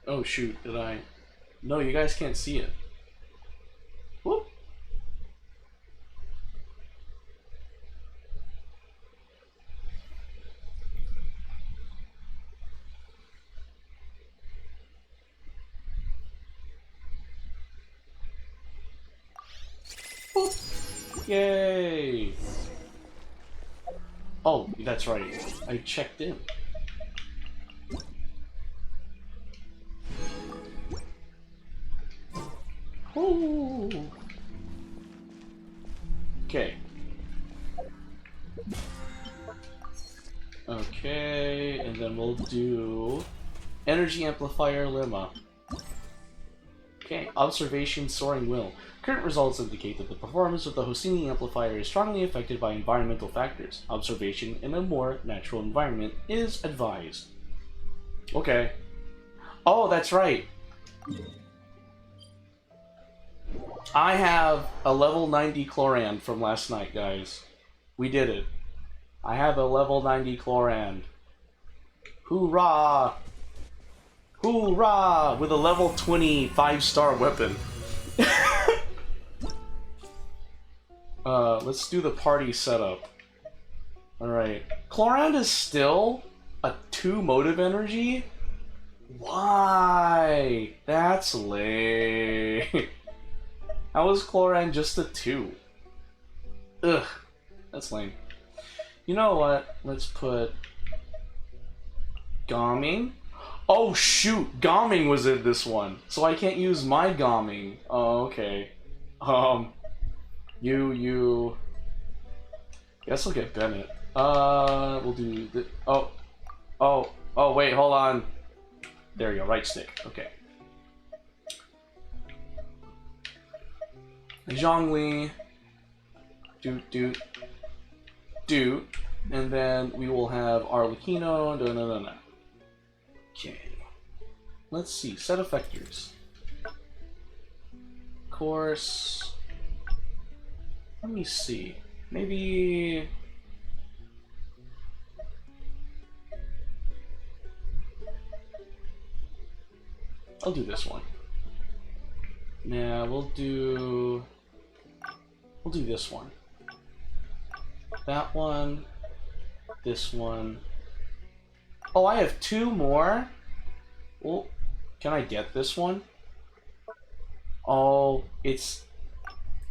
Oh shoot, did I? No, you guys can't see it. Whoop. Boop. Yay! Oh, that's right. I checked in. Ooh. Okay. Okay, and then we'll do Energy Amplifier Lemma. Okay, Observation Soaring Will. Current results indicate that the performance of the Hosini amplifier is strongly affected by environmental factors. Observation in a more natural environment is advised. Okay. Oh, that's right. I have a level 90 Chlorand from last night, guys. We did it. I have a level 90 Chlorand. Hoorah! Hoorah! With a level 20 5-star weapon. Let's do the party setup. Alright. Chlorand is still a 2 motive energy? Why? That's lame. How is Chlorand just a 2? Ugh. That's lame. You know what? Let's put... Gomming? Oh shoot! Gomming was in this one! So I can't use my Gomming. Oh, okay. You... Guess I'll get Bennett. We'll do the... Oh, wait, hold on. There you go, right stick. Okay. Zhongli. Doot. And then we will have Arlecchino. No. Okay. Let's see. Set effectors. Course. Let me see. Maybe... I'll do this one. Nah, we'll do this one. That one. This one. Oh, I have 2 more? Well, can I get this one? Oh, it's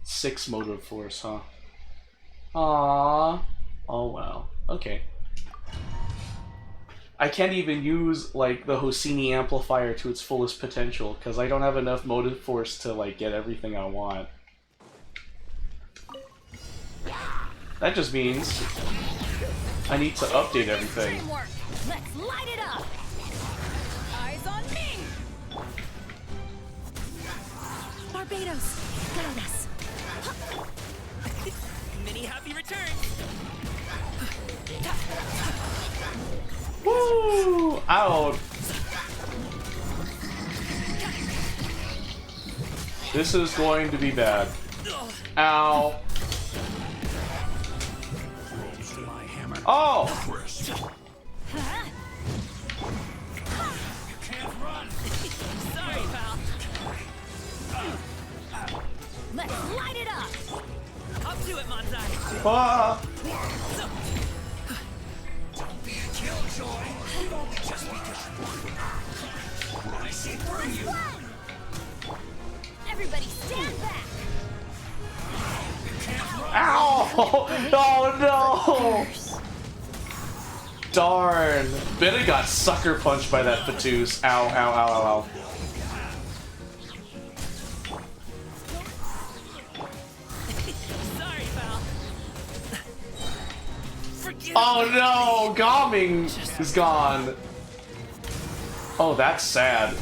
6 motive force, huh? Aww. Oh, well. Okay. I can't even use, like, the Hosini amplifier to its fullest potential, because I don't have enough motive force to, like, get everything I want. That just means I need to update everything. Let's light it up. Eyes on me. Barbados, guide us. Many happy returns. Woo! Out. This is going to be bad. Ow. Oh! Sorry, pal. Let's light it up. Up to it, Manzai. Ah. Don't be a killjoy. Just because I see through you. Everybody stand back. Ow! Oh no! Darn! Bennett got sucker punched by that Patus. Ow, ow, ow, ow, ow. Sorry, pal. Oh no! Gomming is gone. Oh, that's sad.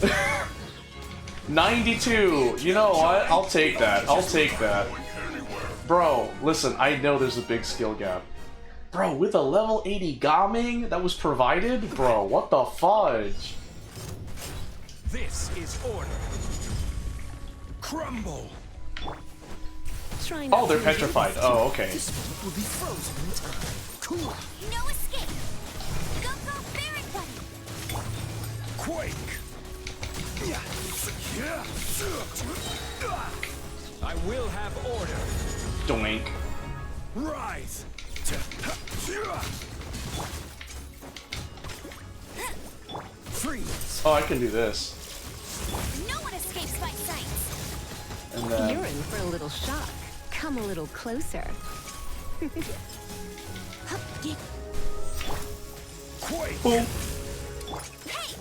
92! You know what? I'll take that. I'll take that. Bro, listen, I know there's a big skill gap. Bro, with a level 80 Gomming that was provided? Bro, what the fudge? This is order. Crumble. Oh, they're petrified. Oh, okay. This will be frozen in time. Cool. No escape. Go, Barrack Buddy. Quake. I will have order. Doink. Rise. Freeze. Oh, I can do this. No one escapes my sight. And then... You're in for a little shock. Come a little closer. Quake. Boom. Hey!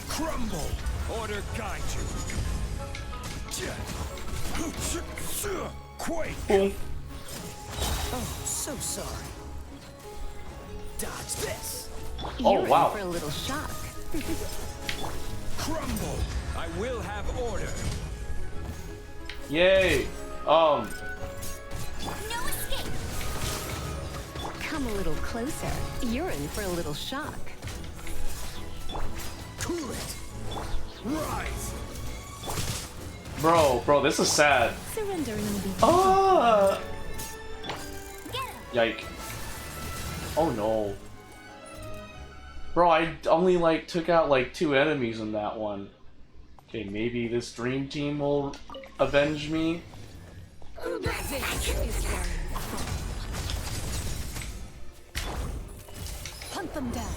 Crumble. Order guide you. Quake. Boom. Oh, so sorry. Dodge this. You're wow. in for a little shock. Crumble. I will have order. Yay. No escape. Come a little closer. You're in for a little shock. Cool it. Rise. Bro, this is sad. Surrendering will be Ah! Get him. Yike. Oh no. Bro, I only like took out like 2 enemies in that one. Okay, maybe this dream team will avenge me. This is very hunt them down.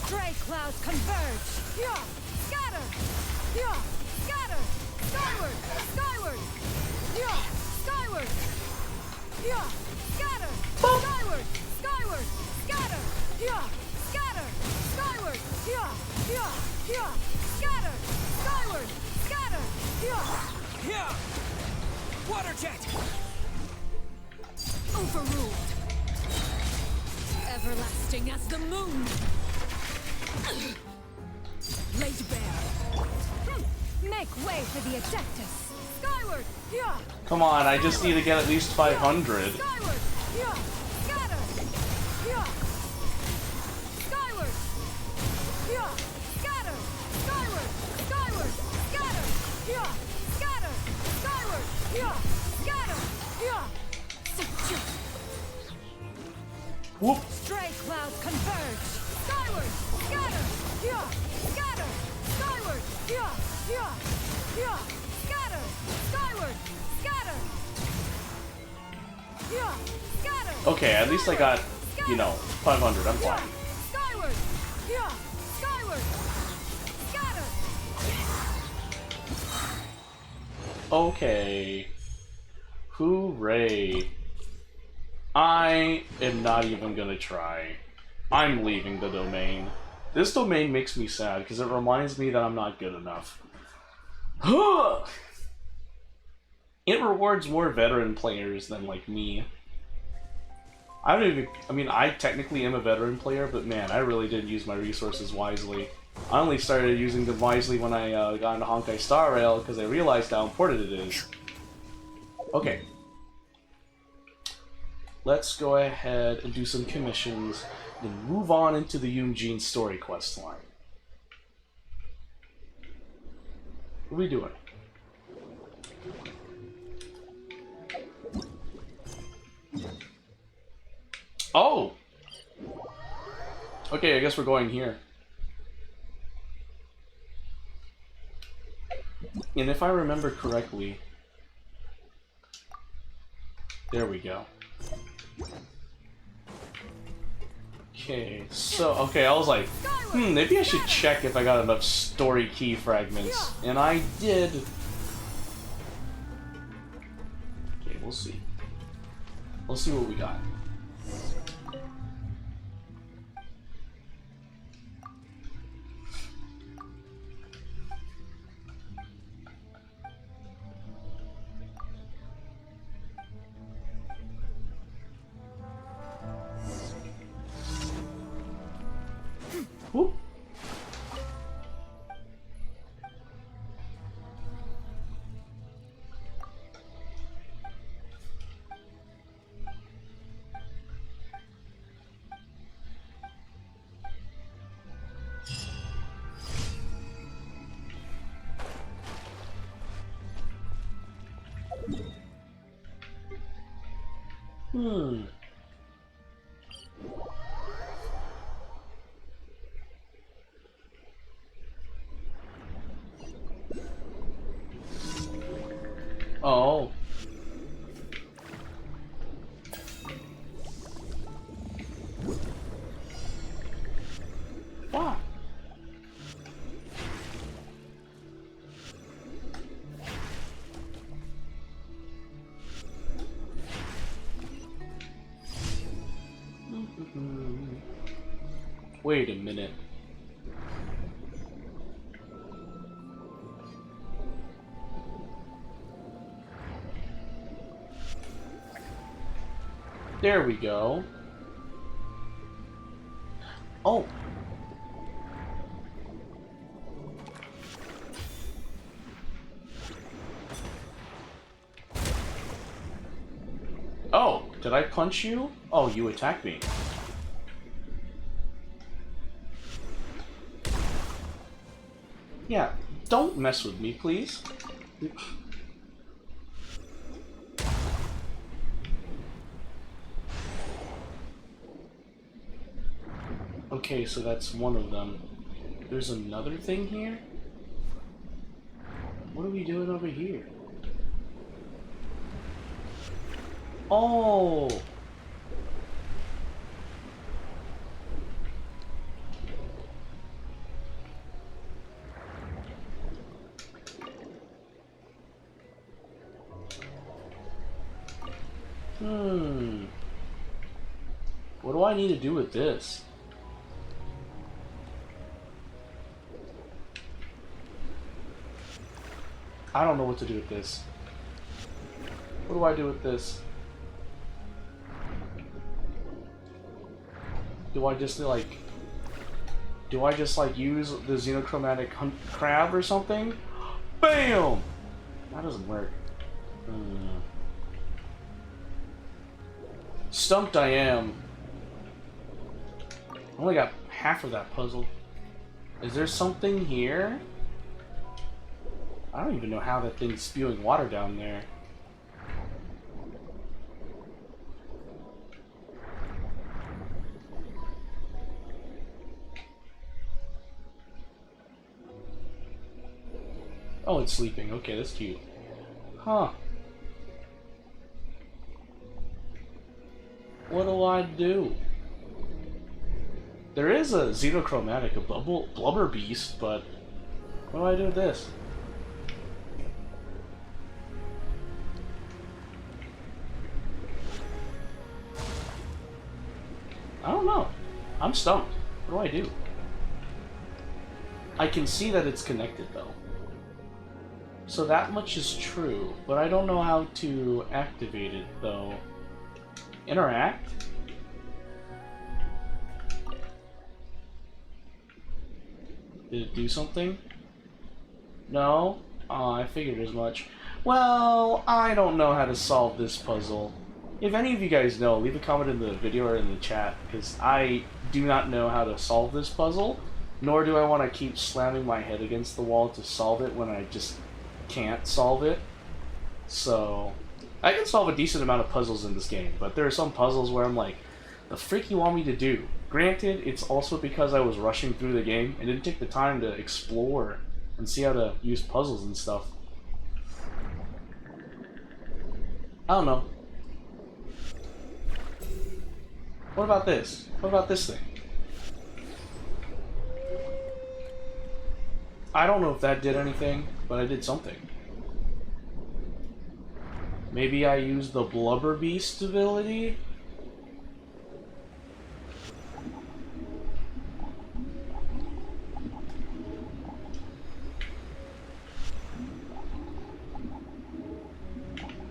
Stray clouds converge. Yeah, scatter. Yeah, scatter. Skyward, skyward. Yeah, skyward. Yeah, scatter. Skyward, skyward. Scatter. Yeah, scatter. Skyward. Yeah, yeah, yeah. Scatter. Skyward. Scatter. Yeah. Here. Water jet. Overruled. Everlasting as the moon. Laid bare. Make way for the Ejectus. Skyward. Yeah. Come on, I just need to get at least 500. Skyward. Yeah. Scatter. Yeah. Skyward. Yeah. Scatter. Skyward. Skyward. Scatter. Yeah. Scatter. Skyward. Yeah. Scatter. Yeah. Whoop. Stray clouds converge. Skyward. Scatter. Yeah. Scatter. Skyward. Yeah. Yeah. Yeah. Scatter. Skyward. Scatter. Yeah. Scatter. Okay, at least I got, you know, 500. I'm Yeah. fine. Skyward. Yeah. Skyward. Scatter. Okay. Hooray. I am not even gonna try. I'm leaving the domain. This domain makes me sad because it reminds me that I'm not good enough. It rewards more veteran players than like me. I mean, I technically am a veteran player, but man, I really didn't use my resources wisely. I only started using them wisely when I got into Honkai Star Rail because I realized how important it is. Okay. Let's go ahead and do some commissions, then move on into the Yoongjin story quest line. What are we doing? Oh! Okay, I guess we're going here. And if I remember correctly... There we go. Okay, so, okay, I was like, maybe I should check if I got enough story key fragments. And I did. Okay, we'll see. We'll see what we got. Whoop. Oh. Wow. Wait a minute. There we go. Oh. Oh, did I punch you? Oh, you attacked me. Yeah, don't mess with me, please. Okay, so that's one of them. There's another thing here? What are we doing over here? Oh! What do I need to do with this? I don't know what to do with this. What do I do with this? Do I just like use the xenochromatic crab or something? BAM! That doesn't work. Stumped I am. I only got half of that puzzle. Is there something here? I don't even know how that thing's spewing water down there. Oh, it's sleeping. Okay, that's cute. Huh. What do I do? There is a xenochromatic, a blubber beast, but what do I do with this? I don't know. I'm stumped. What do I do? I can see that it's connected, though. So that much is true, but I don't know how to activate it, though. Interact? Did it do something? No? Oh, I figured as much. Well, I don't know how to solve this puzzle. If any of you guys know, leave a comment in the video or in the chat, because I do not know how to solve this puzzle, nor do I want to keep slamming my head against the wall to solve it when I just can't solve it. So, I can solve a decent amount of puzzles in this game, but there are some puzzles where I'm like, the frick you want me to do? Granted, it's also because I was rushing through the game and didn't take the time to explore and see how to use puzzles and stuff. I don't know. What about this? What about this thing? I don't know if that did anything, but I did something. Maybe I used the Blubber Beast ability?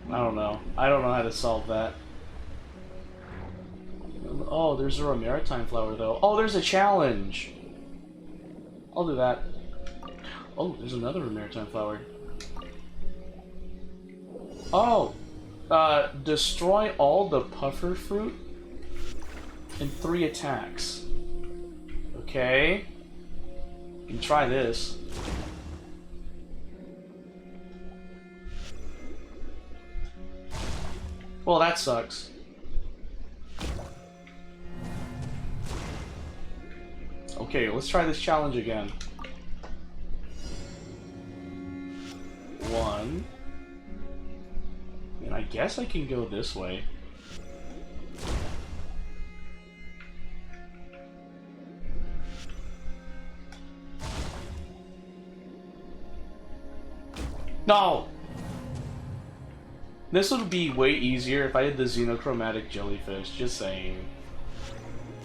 I don't know. I don't know how to solve that. Oh, there's a maritime flower, though. Oh, there's a challenge! I'll do that. Oh, there's another maritime flower. Oh! Destroy all the puffer fruit in 3 attacks. Okay. You can try this. Well, that sucks. Okay, let's try this challenge again. 1, guess I can go this way. No! This would be way easier if I had the xenochromatic jellyfish, just saying.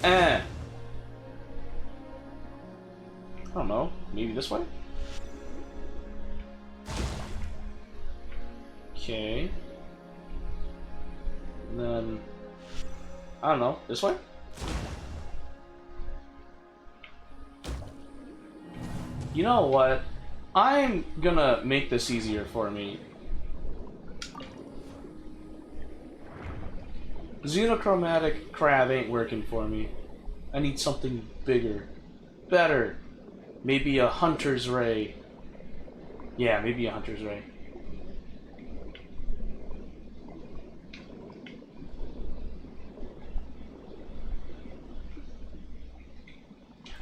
I don't know, maybe this way? Okay. And then, I don't know, this way? You know what? I'm gonna make this easier for me. Xenochromatic crab ain't working for me. I need something bigger. Better. Maybe a hunter's ray. Yeah, maybe a hunter's ray.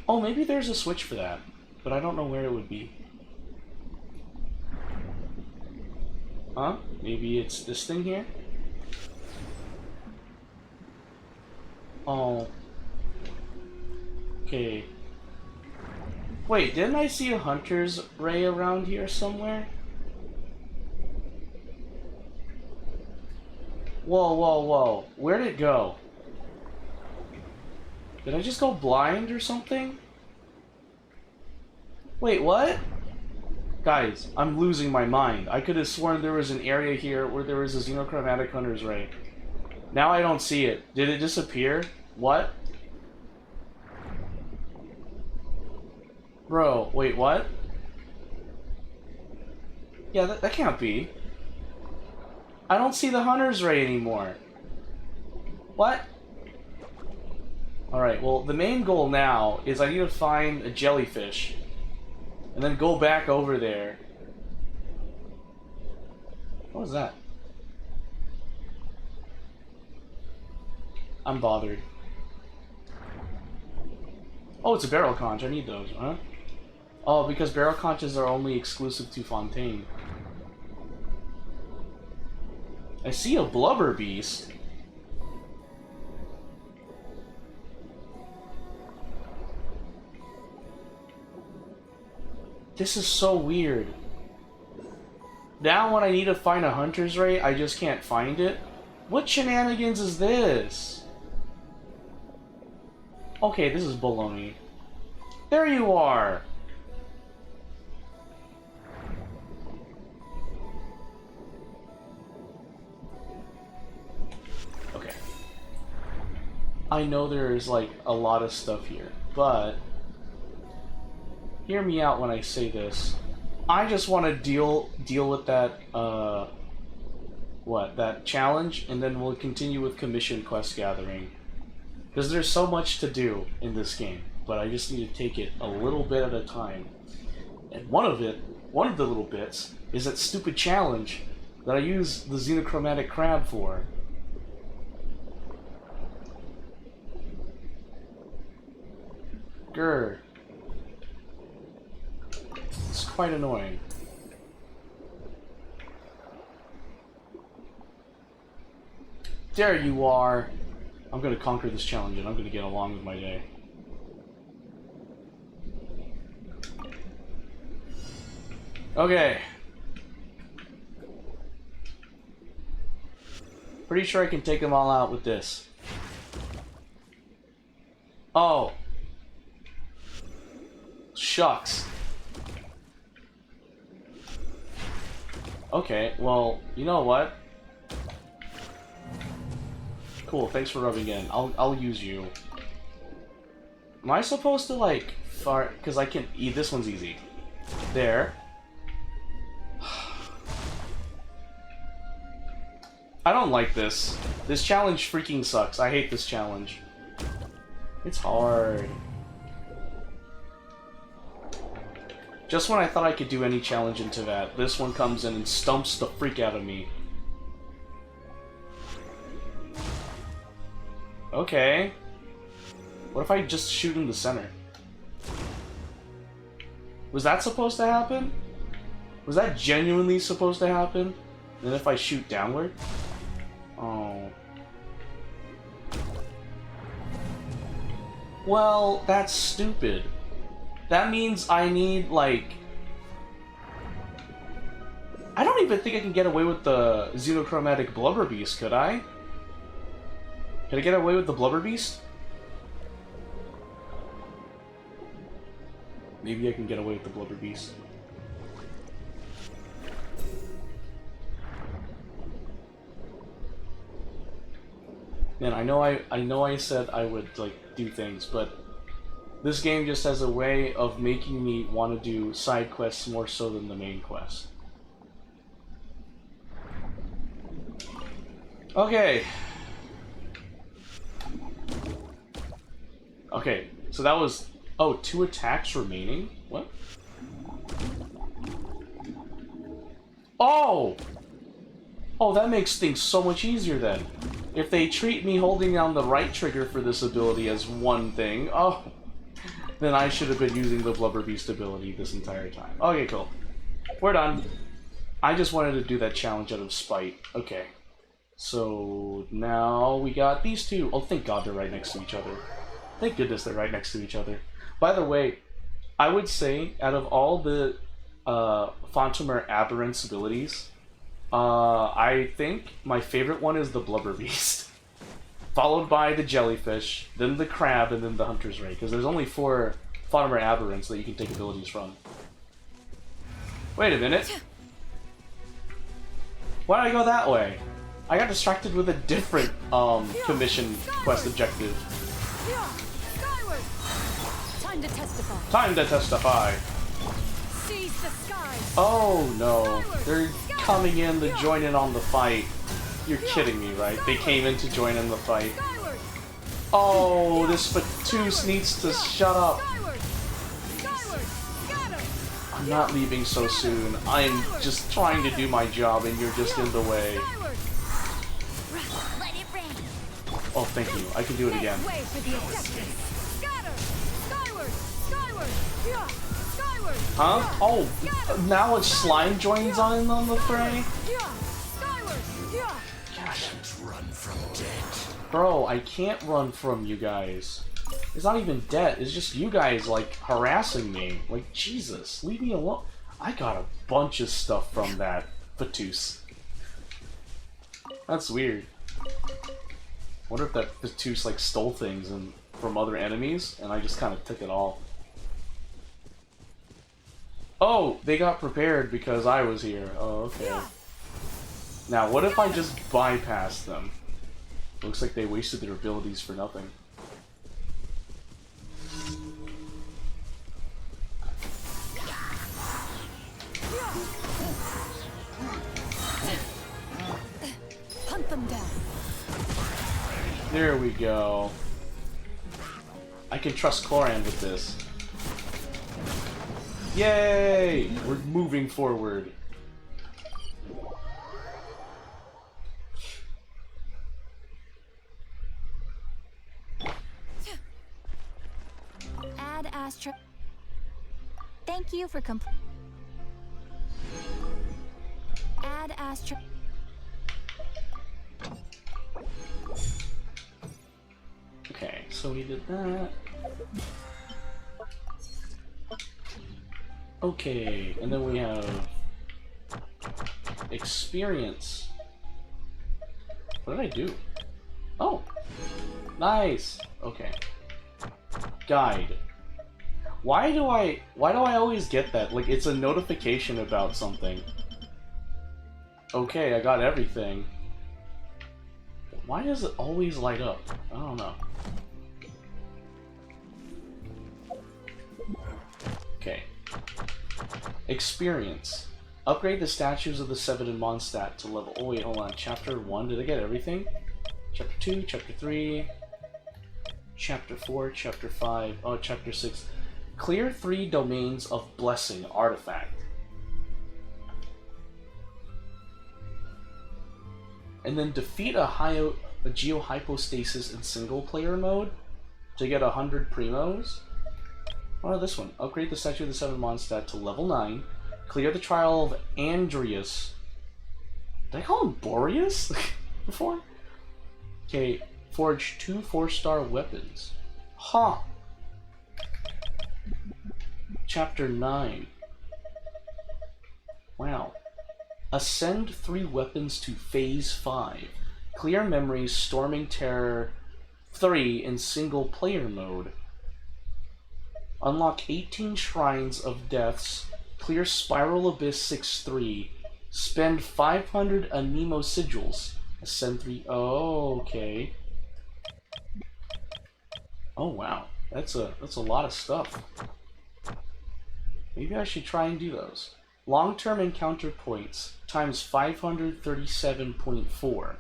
Oh, maybe there's a switch for that, but I don't know where it would be. Huh? Maybe it's this thing here? Oh. Okay. Wait, didn't I see a hunter's ray around here somewhere? Whoa, whoa, whoa. Where'd it go? Did I just go blind or something? Wait, what? Guys, I'm losing my mind. I could have sworn there was an area here where there was a xenochromatic hunter's ray. Now I don't see it. Did it disappear? What? Bro, wait, what? Yeah, that can't be. I don't see the hunter's ray anymore. What? Alright, well, the main goal now is I need to find a jellyfish. And then go back over there. What was that? I'm bothered. Oh, it's a barrel conch. I need those, huh? Oh, because barrel conches are only exclusive to Fontaine. I see a blubber beast. This is so weird. Now when I need to find a hunter's ray, I just can't find it? What shenanigans is this? Okay, this is baloney. There you are! Okay. I know there's like a lot of stuff here, but hear me out when I say this. I just want to deal with that that challenge, and then we'll continue with commission quest gathering. Because there's so much to do in this game, but I just need to take it a little bit at a time. And one of the little bits is that stupid challenge that I use the xenochromatic crab for. Grr. It's quite annoying. There you are! I'm gonna conquer this challenge and I'm gonna get along with my day. Okay. Pretty sure I can take them all out with this. Oh. Shucks. Okay, well, you know what? Cool, thanks for rubbing in. I'll use you. Am I supposed to, like, fart? Because I can eat. This one's easy. There. I don't like this. This challenge freaking sucks. I hate this challenge. It's hard. Just when I thought I could do any challenge into that, this one comes in and stumps the freak out of me. Okay. What if I just shoot in the center? Was that supposed to happen? Was that genuinely supposed to happen? And then if I shoot downward? Oh. Well, that's stupid. That means I need, like... I don't even think I can get away with the xenochromatic blubber beast, could I? Can I get away with the blubber beast? Maybe I can get away with the blubber beast. Man, I know I said I would like do things, but this game just has a way of making me want to do side quests more so than the main quest. Okay. Okay, so that was... Oh, 2 attacks remaining? What? Oh! Oh, that makes things so much easier then. If they treat me holding down the right trigger for this ability as one thing, oh, then I should have been using the Blubber Beast ability this entire time. Okay, cool. We're done. I just wanted to do that challenge out of spite. Okay. So, now we got these two. Oh, thank God they're right next to each other. Thank goodness they're right next to each other. By the way, I would say, out of all the Phantomer Aberrant's abilities, I think my favorite one is the Blubber Beast. Followed by the Jellyfish, then the Crab, and then the Hunter's Ray. Because there's only 4 Phantomer Aberrants that you can take abilities from. Wait a minute. Why did I go that way? I got distracted with a different commission quest objective. Skyward! Time to testify. Time to testify. Seize the skies. Oh no, they're coming in to join in on the fight. You're kidding me, right? They came in to join in the fight. Skyward! Oh, this Fatus needs to shut up. Skyward! Skyward! Scatter! I'm not leaving so soon. I'm just trying to do my job and you're just in the way. Skyward! Let it rain. Oh, thank you. I can do it again. Make way for the objectives. Scatter! Skyward! Skyward! Yeah! Skyward! Huh? Oh, now a slime joins on the fray? Yeah! Skyward! Yeah! Gosh, Run from death. bro, I can't run from you guys. It's not even debt, it's just you guys, like, harassing me. Like, Jesus, leave me alone. I got a bunch of stuff from that Fatus. That's weird. Wonder if that Fatus, like, stole things from other enemies, and I just kind of took it all. Oh, they got prepared because I was here. Oh, okay. Now, what if I just bypass them? Looks like they wasted their abilities for nothing. Hunt them down. There we go. I can trust Cloran with this. Yay! We're moving forward. Add Astra. Thank you for Add Astra. Okay, so we did that. Okay, and then we have experience. What did I do? Oh, nice. Okay. Guide. Why do I always get that? Like, it's a notification about something. Okay, I got everything. Why does it always light up? I don't know. Okay. Experience. Upgrade the statues of the Seven in Mondstadt to level... Oh wait, hold on. Chapter 1, did I get everything? Chapter 2, Chapter 3... Chapter 4, Chapter 5... Oh, Chapter 6. Clear 3 domains of Blessing artifact. And then defeat a geohypostasis in single player mode to get 100 primos. Or this one. Upgrade the statue of the Seven Mondstadt to level 9. Clear the trial of Andreas. Did I call him Boreas before? Okay, forge 2 4-star weapons. Huh. Chapter 9. Wow. Ascend 3 weapons to Phase 5. Clear Memories Storming Terror 3 in single player mode. Unlock 18 Shrines of Deaths. Clear Spiral Abyss 6-3. Spend 500 Anemo Sigils. Ascend 3. Oh, okay. Oh wow. That's a lot of stuff. Maybe I should try and do those. Long-term encounter points times 537.4.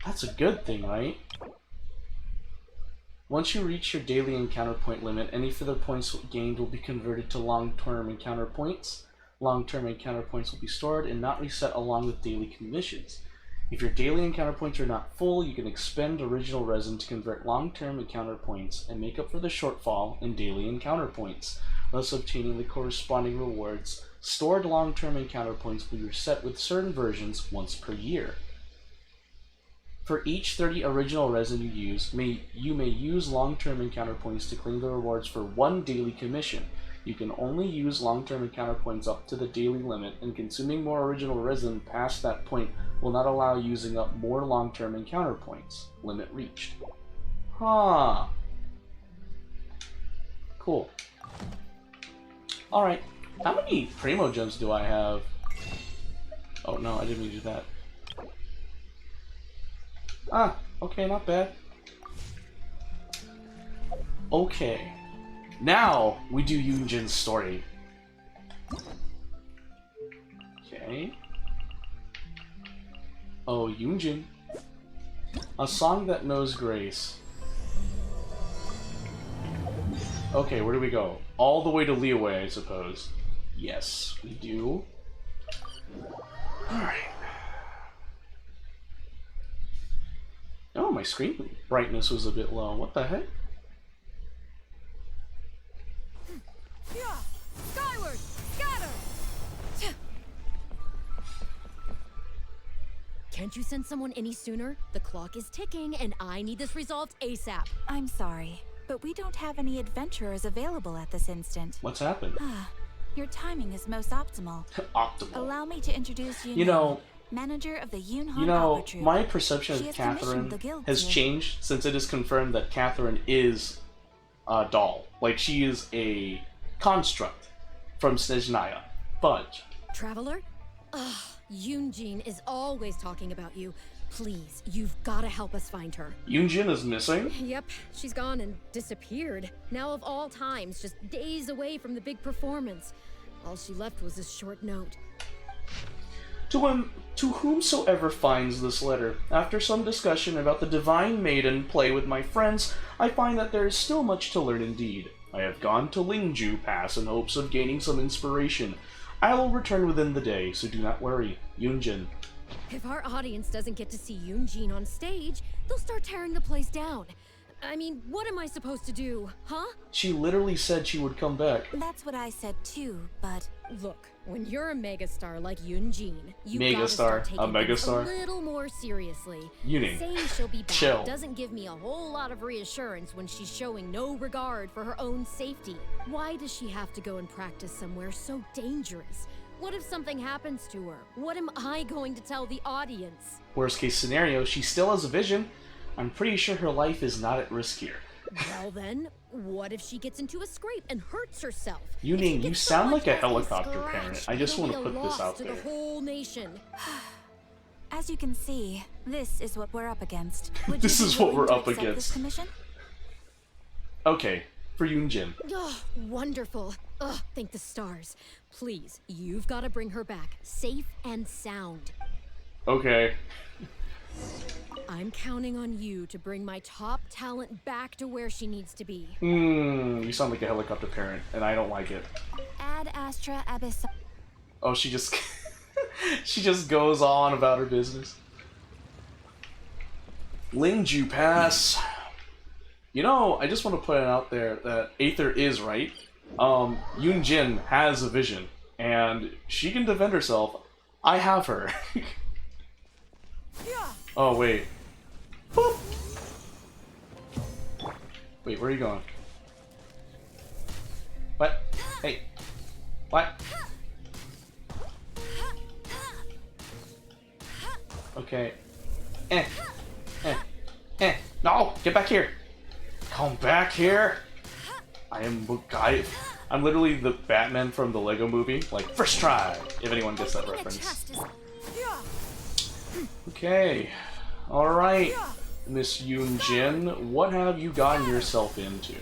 That's a good thing, right? Once you reach your daily encounter point limit, any further points gained will be converted to long-term encounter points. Long-term encounter points will be stored and not reset along with daily commissions. If your daily encounter points are not full, you can expend original resin to convert long-term encounter points and make up for the shortfall in daily encounter points, thus obtaining the corresponding rewards. Stored long-term encounter points will be reset with certain versions once per year. For each 30 original resin you use, you may use long-term encounter points to claim the rewards for 1 daily commission. You can only use long-term encounter points up to the daily limit, and consuming more original resin past that point will not allow using up more long-term encounter points. Limit reached. Huh. Cool. Alright. How many Primo Gems do I have? Oh no, I didn't mean to do that. Ah, okay, not bad. Okay. Now, we do Yunjin's story. Okay. Oh, Yunjin. A song that knows grace. Okay, where do we go? All the way to Liyue, I suppose. Yes, we do. Alright. Oh, my screen brightness was a bit low. What the heck? Yeah! Skyward! Scatter! Can't you send someone any sooner? The clock is ticking, and I need this resolved ASAP. I'm sorry, but we don't have any adventurers available at this instant. What's happened? Your timing is most optimal. Optimal. Allow me to introduce you. You know, manager of the Yunhan You know, Opera Troupe. my perception She of has Catherine commissioned the guild has here. changed since it is confirmed that Catherine is a doll. Like, she is a construct from Snezhnaya. Fudge. Traveler? Ugh, Yunjin is always talking about you. Please, you've got to help us find her. Yunjin is missing? Yep, she's gone and disappeared. Now of all times, just days away from the big performance. All she left was a short note. To whomsoever finds this letter, after some discussion about the Divine Maiden play with my friends, I find that there is still much to learn indeed. I have gone to Lingju Pass in hopes of gaining some inspiration. I will return within the day, so do not worry. Yunjin. If our audience doesn't get to see Yunjin on stage, they'll start tearing the place down. I mean, what am I supposed to do, huh? She literally said she would come back. That's what I said too, but Look, when you're a megastar like Yunjin, you Megastar, gotta start taking a things megastar. a little more seriously. Yuning. Saying she'll be back Chill. doesn't give me a whole lot of reassurance when she's showing no regard for her own safety. Why does she have to go and practice somewhere so dangerous? What if something happens to her? What am I going to tell the audience? Worst case scenario, she still has a vision. I'm pretty sure her life is not at risk here. Well then, what if she gets into a scrape and hurts herself? Yuning, If she you gets so sound much like a as helicopter scratched, parent. I just it'll want be to a put this loss out to there. the whole nation. as you can see, this is what we're up against. Would This you be is what willing we're to up accept against. This commission? Okay, for Yunjin. Oh, wonderful. Ugh, thank the stars. Please, you've got to bring her back, safe and sound. Okay. I'm counting on you to bring my top talent back to where she needs to be. You sound like a helicopter parent, and I don't like it. Ad Astra Abyss. Oh, she just... she just goes on about her business. Lingju Pass. You know, I just want to put it out there that Aether is right. Yunjin has a vision, and she can defend herself. I have her. Yeah! Oh, wait. Boop. Wait, where are you going? What? Hey. What? Okay. Eh. No! Get back here! Come back here! I'm literally the Batman from the Lego movie. Like, first try! If anyone gets that reference. Okay. Alright, Miss Yoon Jin, what have you gotten yourself into?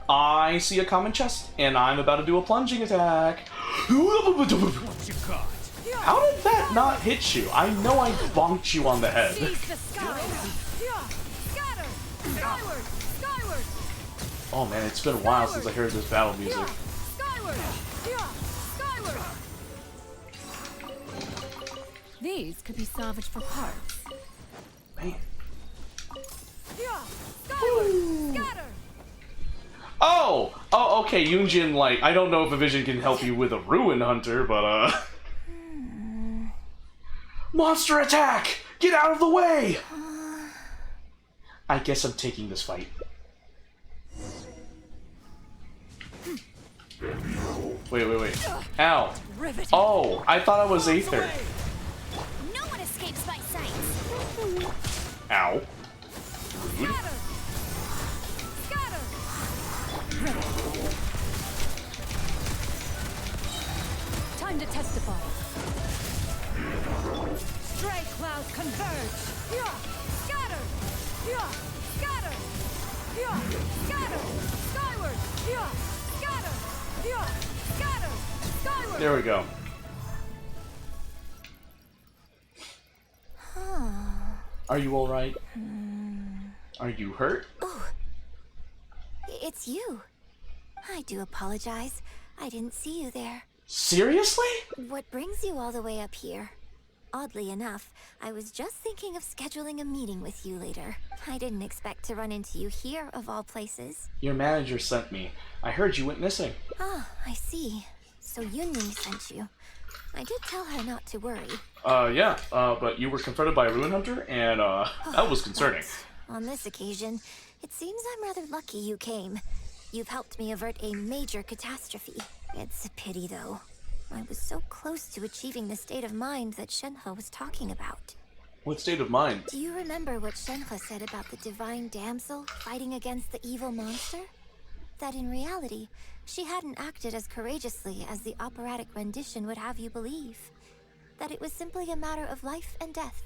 I see a common chest, and I'm about to do a plunging attack. What you got? How did that not hit you? I know I bonked you on the head. Seize the sky! Scatter! Skyward! Skyward! Oh man, it's been a while since I heard this battle music. Skyward! Skyward! These could be salvaged for parts. Man. Skyward! Scatter! Oh, okay, Yoonjin, like, I don't know if a vision can help you with a Ruin Hunter, but, Monster attack! Get out of the way! I guess I'm taking this fight. Wait. Ow. Riveting. Oh, I thought I was Aether. No one escapes my sight. Ow. Rude. Scatter! Time to testify. Stray clouds converge. Scatter! Scatter! Scatter! Skyward! Scatter! Scatter! Skyward! There we go. Are you alright? Are you hurt? It's you. I do apologize. I didn't see you there. Seriously? What brings you all the way up here? Oddly enough, I was just thinking of scheduling a meeting with you later. I didn't expect to run into you here, of all places. Your manager sent me. I heard you went missing. Ah, I see. So Yunning sent you. I did tell her not to worry. Yeah, but you were confronted by a Ruin Hunter, and, that was concerning. On this occasion, it seems I'm rather lucky you came. You've helped me avert a major catastrophe. It's a pity, though. I was so close to achieving the state of mind that Shenhe was talking about. What state of mind? Do you remember what Shenhe said about the divine damsel fighting against the evil monster? That in reality, she hadn't acted as courageously as the operatic rendition would have you believe. That it was simply a matter of life and death,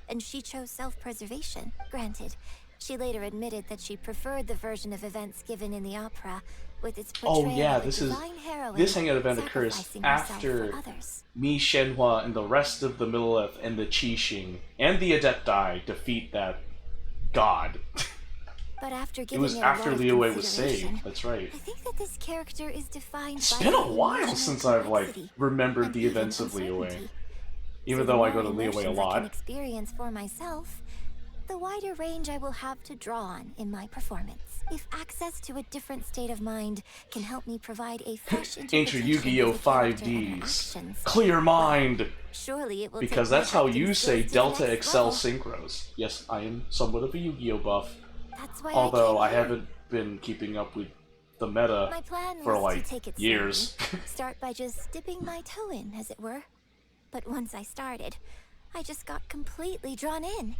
and she chose self-preservation. Granted, she later admitted that she preferred the version of events given in the opera, with its portrayal of a divine heroine this hangout event occurs sacrificing herself after for others. Mi Shenhua and the rest of the Millelith and the Qixing and the Adepti defeat that god. But after It giving was it a after lot of Liyue was consideration, saved. That's right. I think that this character is defined It's by been a an while emotional since I've like complexity remembered and the even events of Liyue. uncertainty. Even So though I the go to more Liyue a emotions I can lot. experience for myself, the wider range I will have to draw on in my performance. If access to a different state of mind can help me provide a fresh Enter interpretation Yu-Gi-Oh! of the character and her 5Ds. actions, Clear mind! surely it will Because take my that's how acting you say skills to the Delta next Excel level. Synchros. Yes, I am somewhat of a Yu-Gi-Oh! Buff. That's why Although I came here. haven't been keeping up with the meta My plan for was like to take it years. slowly, start by just dipping my toe in, as it were. But once I started, I just got completely drawn in.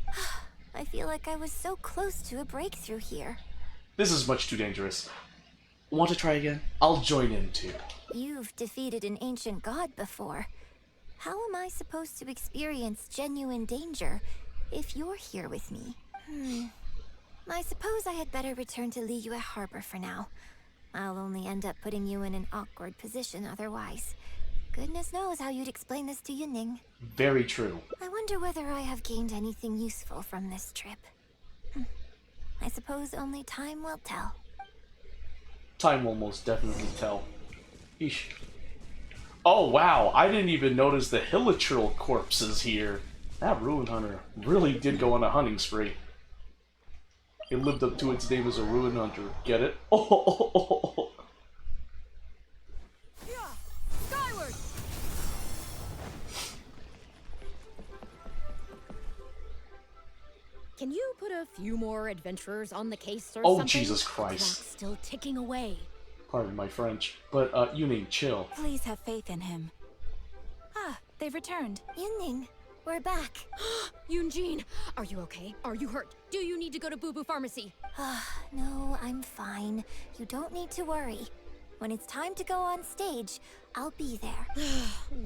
I feel like I was so close to a breakthrough here. This is much too dangerous. Want to try again? I'll join in too. You've defeated an ancient god before. How am I supposed to experience genuine danger if you're here with me? I suppose I had better return to Liyue Harbor for now. I'll only end up putting you in an awkward position otherwise. Goodness knows how you'd explain this to Yunning. Very true. I wonder whether I have gained anything useful from this trip. I suppose only time will tell. Time will most definitely tell. Eesh. Oh wow, I didn't even notice the Hilichurl corpses here. That Ruin Hunter really did go on a hunting spree. It lived up to its name as a Ruin Hunter. Get it? Oh. Skyward! Can you put a few more adventurers on the case or Oh, something? Jesus The Christ. clock's still ticking away. Pardon my French. But, Yuning, chill. Please have faith in him. Ah, they've returned. Yunning, we're back. Yunjin, are you okay? Are you hurt? Do you need to go to Boo Boo Pharmacy? No, I'm fine. You don't need to worry. When it's time to go on stage, I'll be there.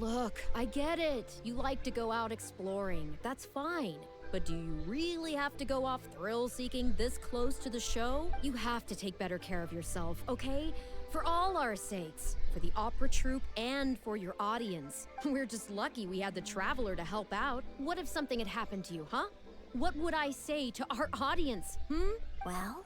Look, I get it. You like to go out exploring. That's fine. But do you really have to go off thrill-seeking this close to the show? You have to take better care of yourself, okay? For all our sakes. For the opera troupe and for your audience. We're just lucky we had the Traveler to help out. What if something had happened to you, huh? What would I say to our audience, Well,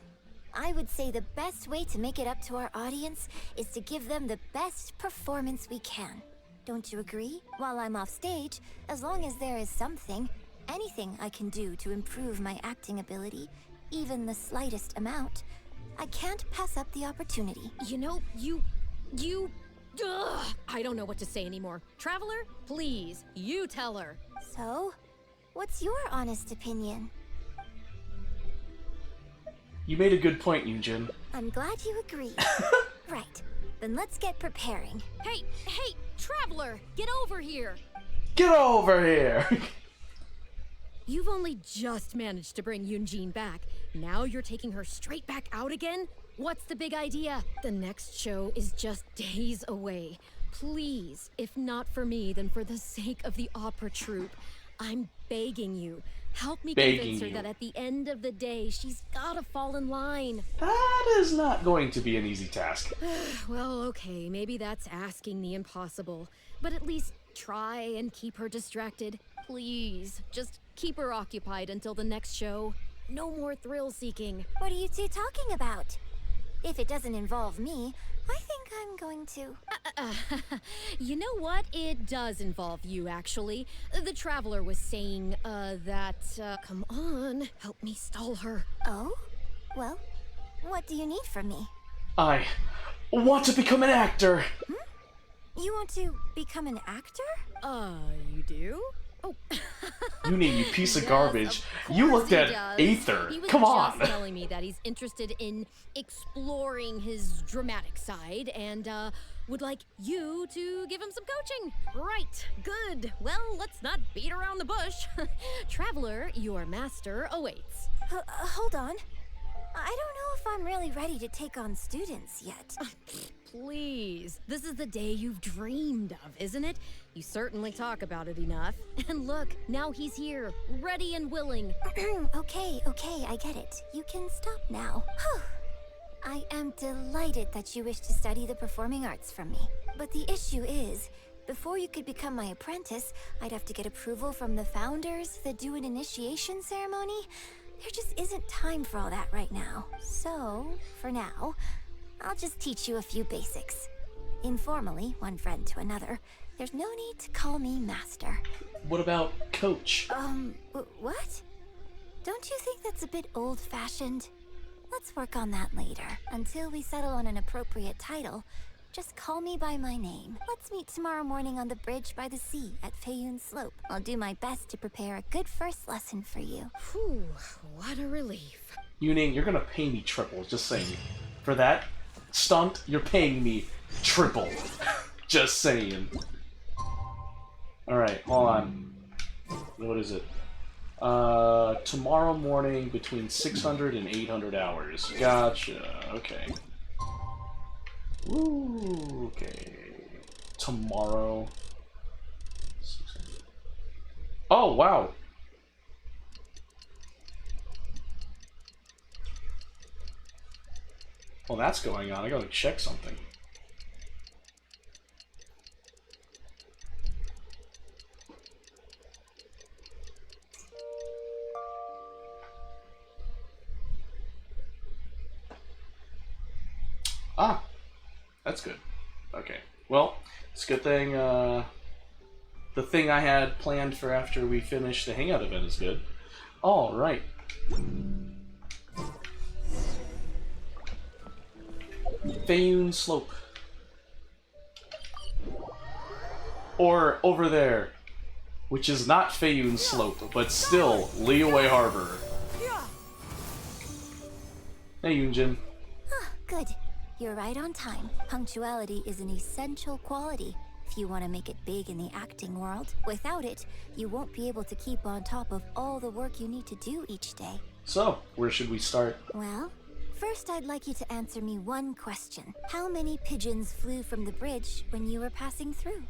I would say the best way to make it up to our audience is to give them the best performance we can. Don't you agree? While I'm off stage, as long as there is something, anything I can do to improve my acting ability, even the slightest amount, I can't pass up the opportunity. You know, Ugh, I don't know what to say anymore. Traveler, please, you tell her. So, what's your honest opinion? You made a good point, Yunjin. I'm glad you agree. Right, then let's get preparing. Hey, Traveler, get over here. Get over here! You've only just managed to bring Yunjin back. Now you're taking her straight back out again? What's the big idea? The next show is just days away. Please, if not for me, then for the sake of the opera troupe, I'm begging you. Help me convince her that at the end of the day, she's gotta fall in line. That is not going to be an easy task. Well, okay, maybe that's asking the impossible. But at least try and keep her distracted. Please, just keep her occupied until the next show. No more thrill-seeking. What are you two talking about? If it doesn't involve me, I think I'm going to... You know what? It does involve you, actually. The Traveler was saying, come on, help me stall her. Oh? Well, what do you need from me? I want to become an actor! You want to become an actor? You do? Oh. You piece of Yes, garbage. of You course looked he at does. Aether. He was Come on! just telling me that he's interested in exploring his dramatic side and would like you to give him some coaching. Right, good. Well, let's not beat around the bush. Traveler, your master awaits. Hold on. I don't know if I'm really ready to take on students yet. Please, this is the day you've dreamed of, isn't it? You certainly talk about it enough. And look, now he's here, ready and willing. Okay, I get it. You can stop now. Whew. I am delighted that you wish to study the performing arts from me. But the issue is, before you could become my apprentice, I'd have to get approval from the founders that do an initiation ceremony. There just isn't time for all that right now. So, for now, I'll just teach you a few basics. Informally, one friend to another. There's no need to call me master. What about coach? What? Don't you think that's a bit old-fashioned? Let's work on that later. Until we settle on an appropriate title, just call me by my name. Let's meet tomorrow morning on the bridge by the sea at Feiyun Slope. I'll do my best to prepare a good first lesson for you. Whew, what a relief. Yuning, you're gonna pay me triple, just saying. For that stunt, you're paying me triple. Just saying. Alright, hold on. What is it? Tomorrow morning between 600 and 800 hours. Gotcha. Okay. Ooh, okay. Tomorrow. 600. Oh, wow. Well, that's going on. I gotta check something. Ah, that's good. Okay. Well, it's a good thing, the thing I had planned for after we finish the Hangout event is good. Alright. Feiyun Slope. Or over there, which is not Feiyun Slope, but still Leeway Harbor. Hey, Yunjin. Ah, good. You're right on time. Punctuality is an essential quality if you want to make it big in the acting world. Without it, you won't be able to keep on top of all the work you need to do each day. So, where should we start? Well, first I'd like you to answer me one question. How many pigeons flew from the bridge when you were passing through?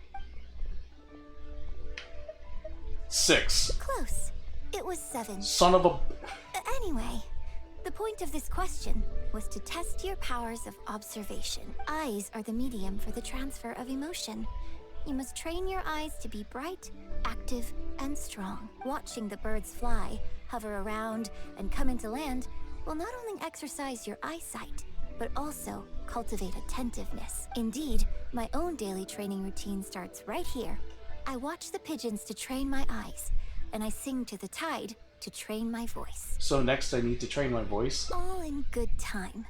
6. Close. It was 7. Son of a... Anyway, the point of this question was to test your powers of observation. Eyes are the medium for the transfer of emotion. You must train your eyes to be bright, active, and strong. Watching the birds fly, hover around, and come into land will not only exercise your eyesight, but also cultivate attentiveness. Indeed, my own daily training routine starts right here. I watch the pigeons to train my eyes, and I sing to the tide to train my voice. So next I need to train my voice. All in good time.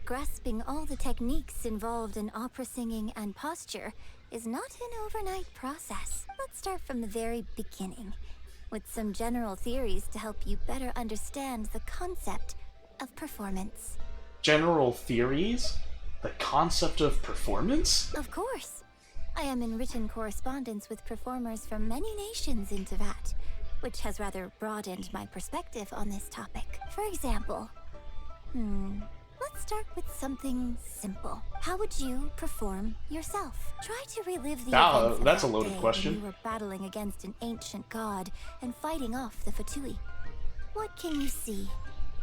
Grasping all the techniques involved in opera singing and posture is not an overnight process. Let's start from the very beginning, with some general theories to help you better understand the concept of performance. General theories? The concept of performance? Of course. I am in written correspondence with performers from many nations in Teyvat, which has rather broadened my perspective on this topic. For example, let's start with something simple. How would you perform yourself? Try to relive the events of that's a that loaded day question. when you were battling against an ancient god and fighting off the Fatui. What can you see?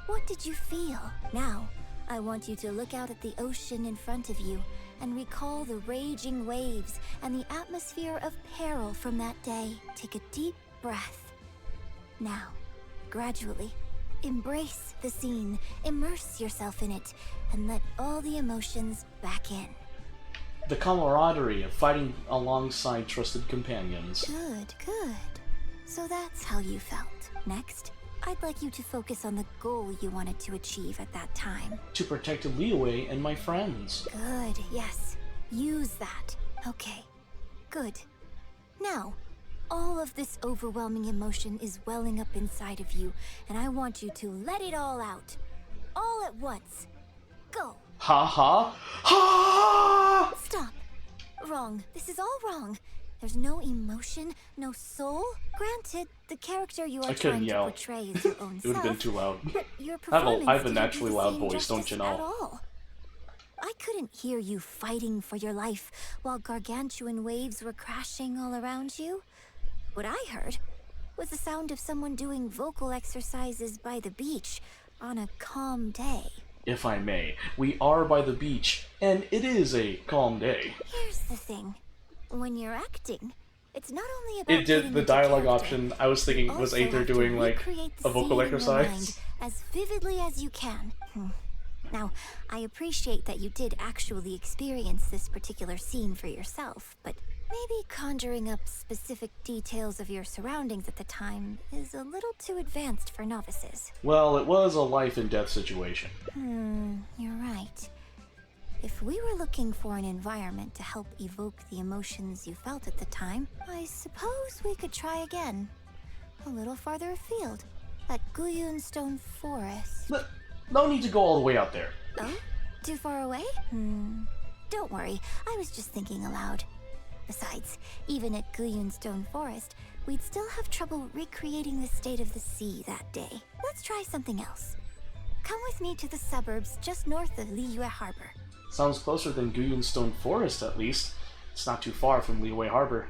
What did you feel? Now, I want you to look out at the ocean in front of you and recall the raging waves and the atmosphere of peril from that day. Take a deep breath. Now, gradually, embrace the scene, immerse yourself in it, and let all the emotions back in. The camaraderie of fighting alongside trusted companions. Good, good. So that's how you felt. Next, I'd like you to focus on the goal you wanted to achieve at that time. To protect Liyue and my friends. Good, yes. Use that. Okay, good. Now, all of this overwhelming emotion is welling up inside of you, and I want you to let it all out. All at once. Go. Ha ha. Ha! Stop. Wrong. This is all wrong. There's no emotion, no soul. Granted, the character you are I couldn't trying yell. to portray is your own It would have been self, too loud. but your I have performance a didn't naturally do the loud same voice, don't justice you know? at all. I couldn't hear you fighting for your life while gargantuan waves were crashing all around you. What I heard was the sound of someone doing vocal exercises by the beach on a calm day. If I may, we are by the beach, and it is a calm day. Here's the thing. When you're acting, it's not only about It did getting the into dialogue character. option. I was thinking, was Also Aether have to doing like recreate the a vocal scene in your exercise? mind as vividly as you can. Now, I appreciate that you did actually experience this particular scene for yourself, but maybe conjuring up specific details of your surroundings at the time is a little too advanced for novices. Well, it was a life and death situation. You're right. If we were looking for an environment to help evoke the emotions you felt at the time, I suppose we could try again. A little farther afield, at Guyun Stone Forest. No need to go all the way out there. Oh? Too far away? Don't worry, I was just thinking aloud. Besides, even at Guyun Stone Forest, we'd still have trouble recreating the state of the sea that day. Let's try something else. Come with me to the suburbs just north of Liyue Harbor. Sounds closer than Guyun Stone Forest, at least. It's not too far from Liyue Harbor.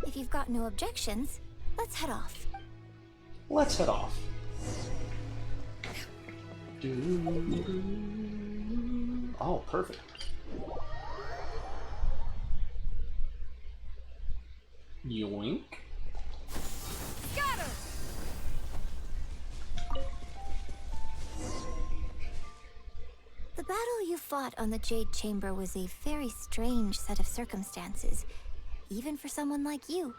If you've got no objections, let's head off. Let's head off. Oh, perfect. Yoink. Scatter! The battle you fought on the Jade Chamber was a very strange set of circumstances, even for someone like you.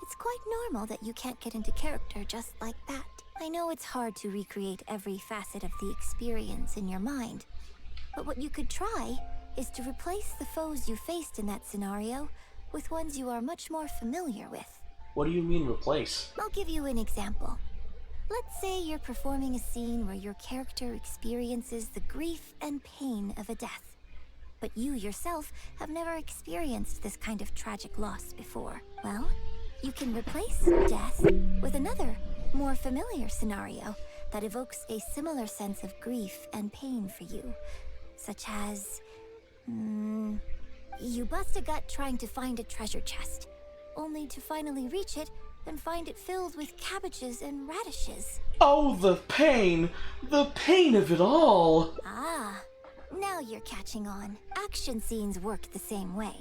It's quite normal that you can't get into character just like that. I know it's hard to recreate every facet of the experience in your mind, but what you could try is to replace the foes you faced in that scenario with ones you are much more familiar with. What do you mean replace? I'll give you an example. Let's say you're performing a scene where your character experiences the grief and pain of a death. But you yourself have never experienced this kind of tragic loss before. Well, you can replace death with another, more familiar scenario that evokes a similar sense of grief and pain for you. Such as... you bust a gut trying to find a treasure chest, only to finally reach it and find it filled with cabbages and radishes. Oh, the pain! The pain of it all! Ah, now you're catching on. Action scenes work the same way.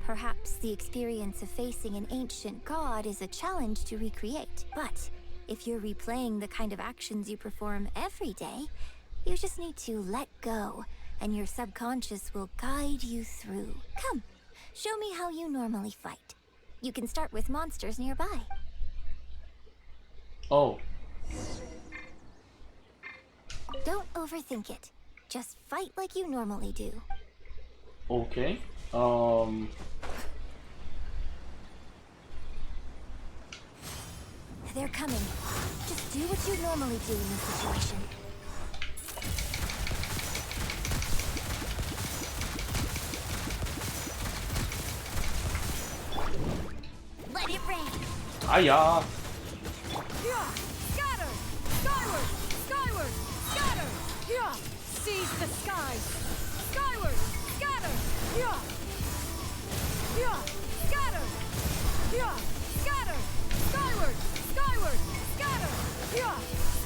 Perhaps the experience of facing an ancient god is a challenge to recreate, but if you're replaying the kind of actions you perform every day, you just need to let go, and your subconscious will guide you through. Come, show me how you normally fight. You can start with monsters nearby. Oh. Don't overthink it. Just fight like you normally do. Okay. They're coming. Just do what you normally do in this situation. Let it rain. Hiya! Yeah! Scatter! Skyward! Skyward! Scatter! Yeah! Seize the skies! Skyward! Scatter! Yeah! Yeah! Scatter! Yeah! Scatter! Skyward! Skyward! Scatter! Yeah!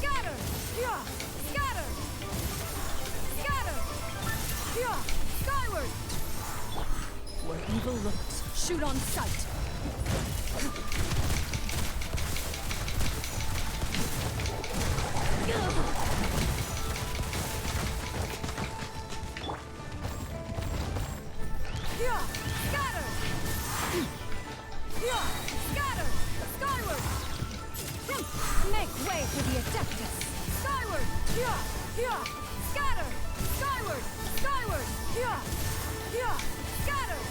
Scatter! Yeah! Scatter! Scatter! Yeah! Skyward! Where evil lurks, shoot on sight! Yeah! Scatter! Yeah! Scatter! Skyward! Make way for the Adeptus! Skyward! Yeah! Yeah! Scatter! Skyward! Skyward! Yeah! Yeah! Scatter!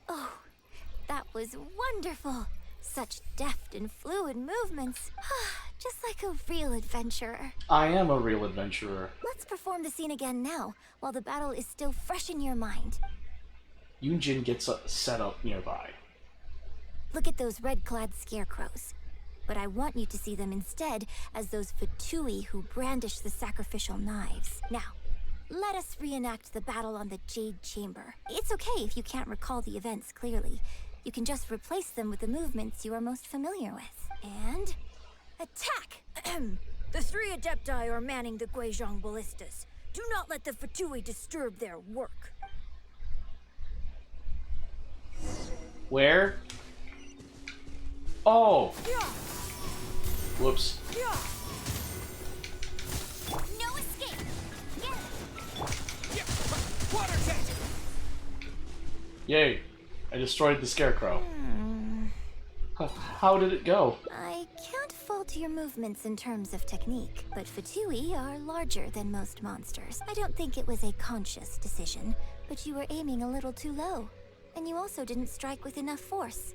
Oh, that was wonderful. Such deft and fluid movements. Just like a real adventurer. I am a real adventurer. Let's perform the scene again now, while the battle is still fresh in your mind. Yunjin gets set up nearby. Look at those red-clad scarecrows. But I want you to see them instead as those Fatui who brandish the sacrificial knives. Now, let us reenact the battle on the Jade Chamber. It's okay if you can't recall the events clearly. You can just replace them with the movements you are most familiar with. And... attack! The three Adepti are manning the Guizhong ballistas. Do not let the Fatui disturb their work. Where? Oh! Yeah! Whoops. Yeah! No escape! Get it! Yeah, water jet! Yay. I destroyed the scarecrow. How did it go? I can't fault your movements in terms of technique, but Fatui are larger than most monsters. I don't think it was a conscious decision, but you were aiming a little too low. And you also didn't strike with enough force.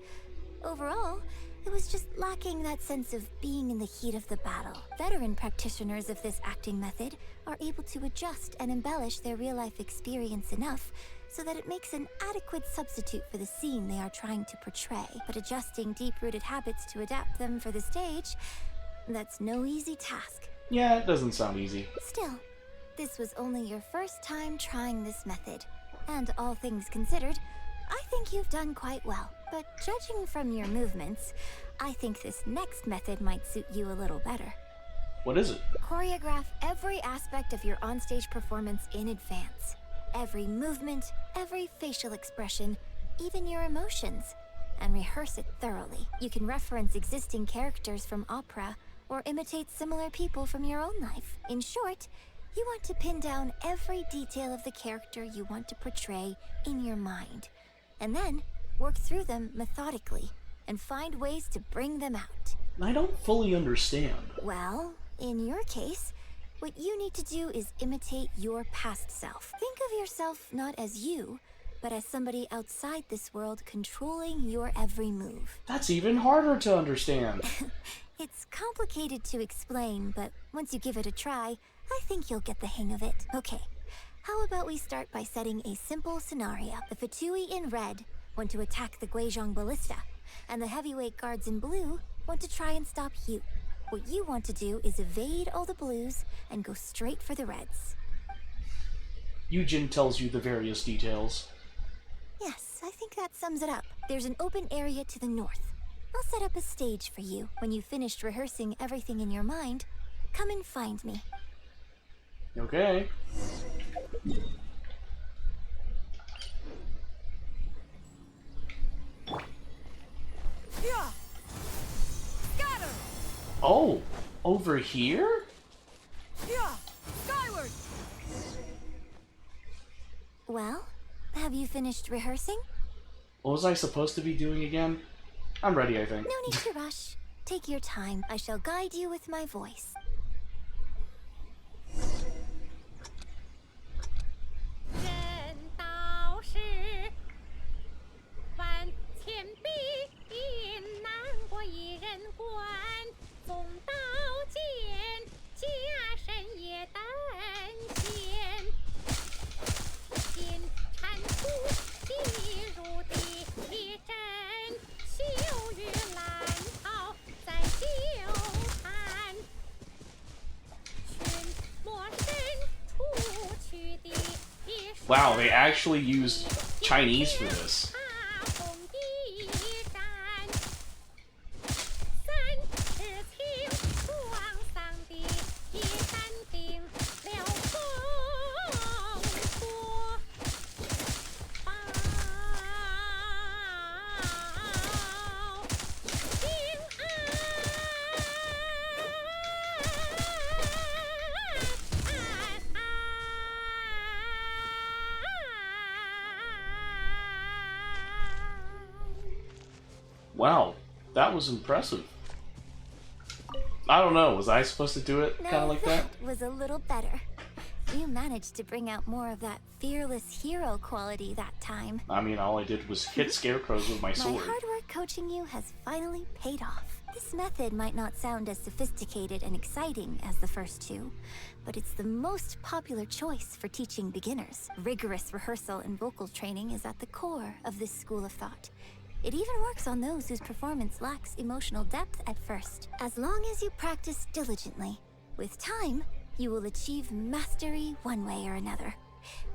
Overall, it was just lacking that sense of being in the heat of the battle. Veteran practitioners of this acting method are able to adjust and embellish their real-life experience enough so that it makes an adequate substitute for the scene they are trying to portray. But adjusting deep-rooted habits to adapt them for the stage, that's no easy task. Yeah, it doesn't sound easy. Still, this was only your first time trying this method. And all things considered, I think you've done quite well. But judging from your movements, I think this next method might suit you a little better. What is it? Choreograph every aspect of your onstage performance in advance. Every movement, every facial expression, even your emotions. And rehearse it thoroughly. You can reference existing characters from opera or imitate similar people from your own life. In short, you want to pin down every detail of the character you want to portray in your mind. And then work through them methodically and find ways to bring them out. I don't fully understand. Well, in your case, what you need to do is imitate your past self. Think of yourself not as you, but as somebody outside this world controlling your every move. That's even harder to understand. It's complicated to explain, but once you give it a try, I think you'll get the hang of it. Okay, how about we start by setting a simple scenario. The Fatui in red want to attack the Guizhong Ballista, and the heavyweight guards in blue want to try and stop you. What you want to do is evade all the blues and go straight for the reds. Yujin tells you the various details. Yes, I think that sums it up. There's an open area to the north. I'll set up a stage for you. When you've finished rehearsing everything in your mind, come and find me. Okay. Yeah. Scatter. Oh, over here? Yeah. Skyward. Well, have you finished rehearsing? What was I supposed to be doing again? I'm ready, I think. No need to rush. Take your time. I shall guide you with my voice. 人道是万千比阴，难过一人关。纵刀剑，家身也担心。金铲土，地入地，一针绣于兰草，在纠缠。群魔神出去的。 Wow, they actually used Chinese for this. Wow, that was impressive. I don't know, was I supposed to do it kind of like that? Was a little better. You managed to bring out more of that fearless hero quality that time. I mean, all I did was hit scarecrows with my My sword. hard work coaching you has finally paid off. This method might not sound as sophisticated and exciting as the first two, but it's the most popular choice for teaching beginners. Rigorous rehearsal and vocal training is at the core of this school of thought. It even works on those whose performance lacks emotional depth at first. As long as you practice diligently, with time, you will achieve mastery one way or another.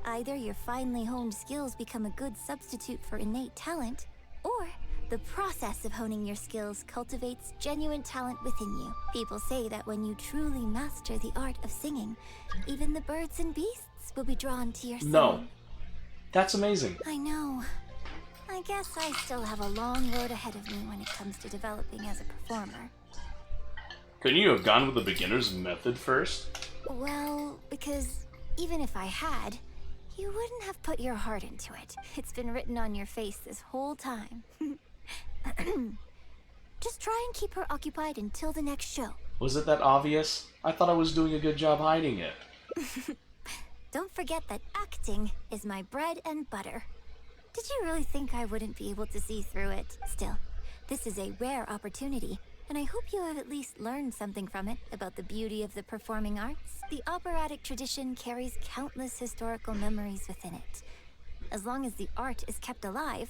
Either your finely honed skills become a good substitute for innate talent, or the process of honing your skills cultivates genuine talent within you. People say that when you truly master the art of singing, even the birds and beasts will be drawn to your song. No. That's amazing. I know. I guess I still have a long road ahead of me when it comes to developing as a performer. Couldn't you have gone with the beginner's method first? Well, because even if I had, you wouldn't have put your heart into it. It's been written on your face this whole time. Just try and keep her occupied until the next show. Was it that obvious? I thought I was doing a good job hiding it. Don't forget that acting is my bread and butter. Did you really think I wouldn't be able to see through it? Still, this is a rare opportunity, and I hope you have at least learned something from it about the beauty of the performing arts. The operatic tradition carries countless historical memories within it. As long as the art is kept alive,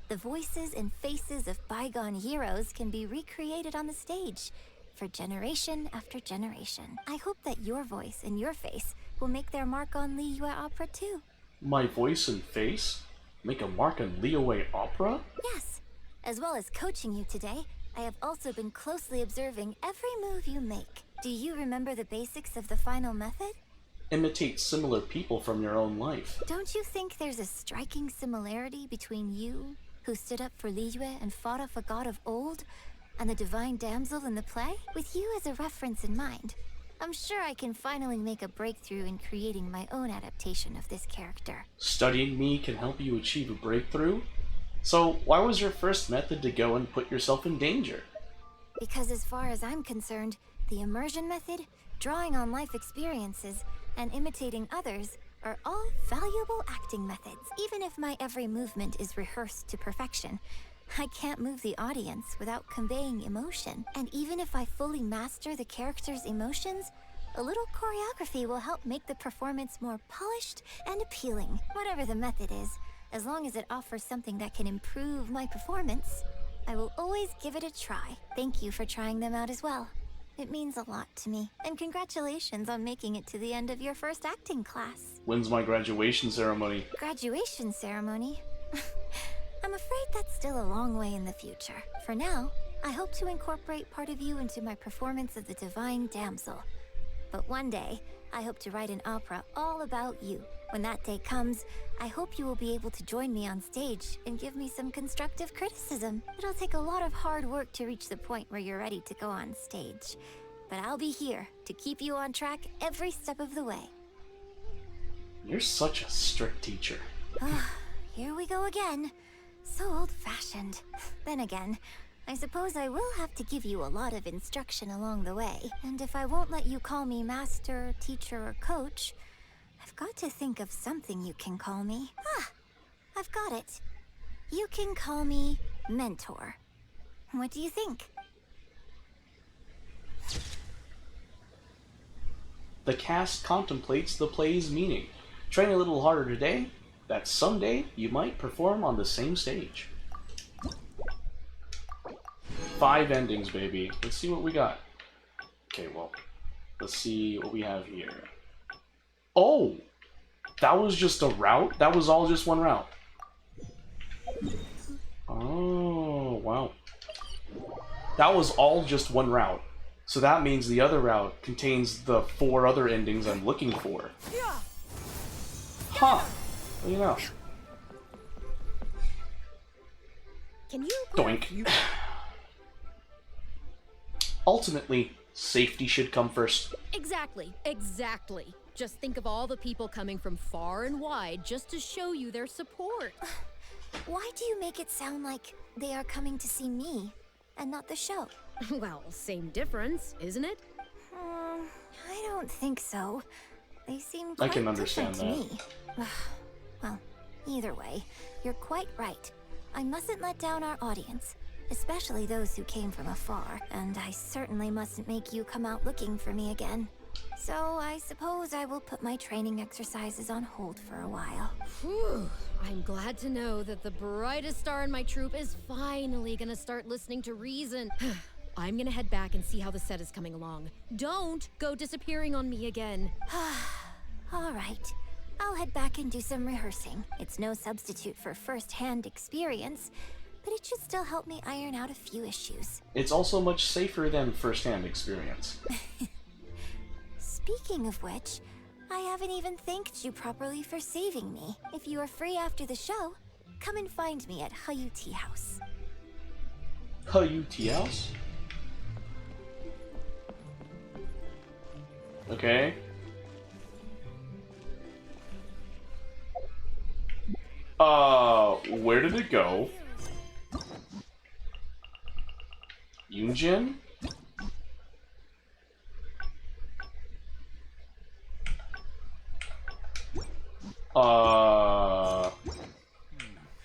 the voices and faces of bygone heroes can be recreated on the stage for generation after generation. I hope that your voice and your face will make their mark on Liyue opera too. My voice and face? Make a mark on Liyue opera? Yes. As well as coaching you today, I have also been closely observing every move you make. Do you remember the basics of the final method? Imitate similar people from your own life. Don't you think there's a striking similarity between you, who stood up for Liyue and fought off a god of old, and the divine damsel in the play? With you as a reference in mind, I'm sure I can finally make a breakthrough in creating my own adaptation of this character. Studying me can help you achieve a breakthrough? So why was your first method to go and put yourself in danger? Because as far as I'm concerned, the immersion method, drawing on life experiences, and imitating others are all valuable acting methods. Even if my every movement is rehearsed to perfection, I can't move the audience without conveying emotion. And even if I fully master the character's emotions, a little choreography will help make the performance more polished and appealing. Whatever the method is, as long as it offers something that can improve my performance, I will always give it a try. Thank you for trying them out as well. It means a lot to me. And congratulations on making it to the end of your first acting class. When's my graduation ceremony? Graduation ceremony? I'm afraid that's still a long way in the future. For now, I hope to incorporate part of you into my performance of the Divine Damsel. But one day, I hope to write an opera all about you. When that day comes, I hope you will be able to join me on stage and give me some constructive criticism. It'll take a lot of hard work to reach the point where you're ready to go on stage. But I'll be here to keep you on track every step of the way. You're such a strict teacher. Here we go again. So old-fashioned. Then again, I suppose I will have to give you a lot of instruction along the way. And if I won't let you call me master, teacher, or coach, I've got to think of something you can call me. I've got it. You can call me mentor. What do you think? The cast contemplates the play's meaning. Train a little harder today, that someday you might perform on the same stage. 5 endings, baby. Let's see what we got. Okay, well, let's see what we have here. Oh! That was just a route? That was all just one route. Oh, wow. That was all just one route. So that means the other route contains the 4 other endings I'm looking for. Huh. Well, you know. Can you Doink. Ultimately, safety should come first. Exactly. Just think of all the people coming from far and wide just to show you their support. Why do you make it sound like they are coming to see me and not the show? Well, same difference, isn't it? I don't think so. They seem I quite can understand different to me. Well, either way, you're quite right. I mustn't let down our audience, especially those who came from afar, and I certainly mustn't make you come out looking for me again. So I suppose I will put my training exercises on hold for a while. Whew. I'm glad to know that the brightest star in my troupe is finally gonna start listening to reason. I'm gonna head back and see how the set is coming along. Don't go disappearing on me again. All right. I'll head back and do some rehearsing. It's no substitute for first-hand experience, but it should still help me iron out a few issues. It's also much safer than first-hand experience. Speaking of which, I haven't even thanked you properly for saving me. If you are free after the show, come and find me at Hayu Tea House. Hayu Tea House? Okay. Where did it go? Yunjin?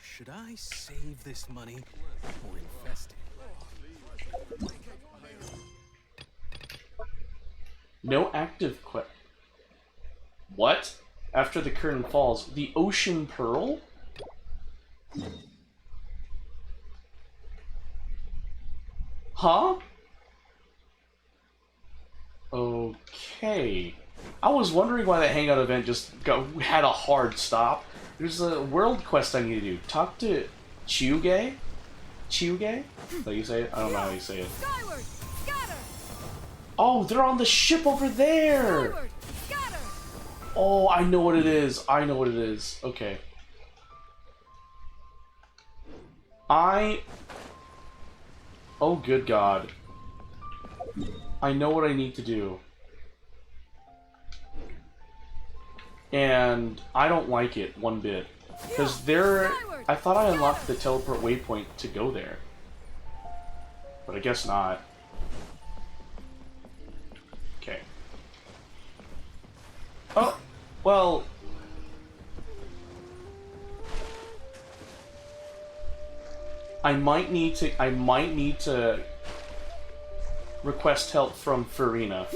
Should I save this money or invest it? No active What? After the curtain falls, the Ocean Pearl? Huh? Okay. I was wondering why that hangout event just had a hard stop. There's a world quest I need to do. Talk to Chiuge? Chiuge? How you say it? I don't know how you say it. Skyward! Scatter! Oh, they're on the ship over there! Skyward! Scatter! Oh, I know what it is. I know what it is. Okay. Oh, good God. I know what I need to do. And I don't like it one bit. Because I thought I unlocked the teleport waypoint to go there. But I guess not. Okay. Oh, well, I might need to request help from Farina.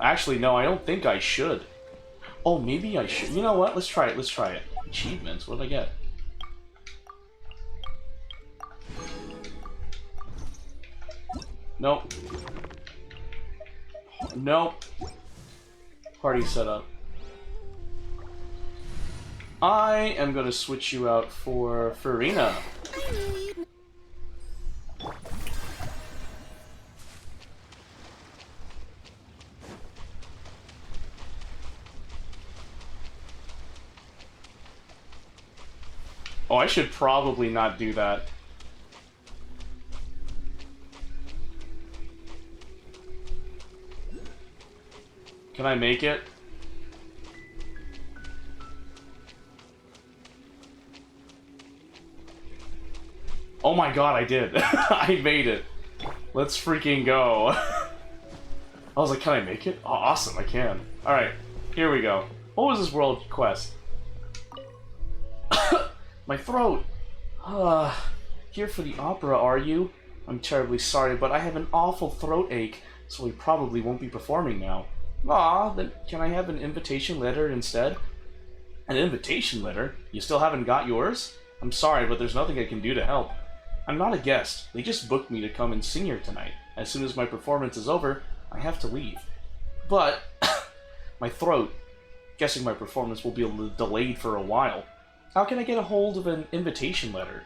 Actually, no, I don't think I should. Oh, maybe I should. You know what? Let's try it. Let's try it. Achievements. What did I get? Nope. Nope. Party setup. I am going to switch you out for Farina. Oh, I should probably not do that. Can I make it? Oh my god, I did. I made it. Let's freaking go. I was like, can I make it? Oh, awesome, I can. Alright, here we go. What was this world quest? My throat! Here for the opera, are you? I'm terribly sorry, but I have an awful throat ache, so we probably won't be performing now. Aw, then can I have an invitation letter instead? An invitation letter? You still haven't got yours? I'm sorry, but there's nothing I can do to help. I'm not a guest. They just booked me to come and sing here tonight. As soon as my performance is over, I have to leave. But, my throat. Guessing my performance will be delayed for a while. How can I get a hold of an invitation letter?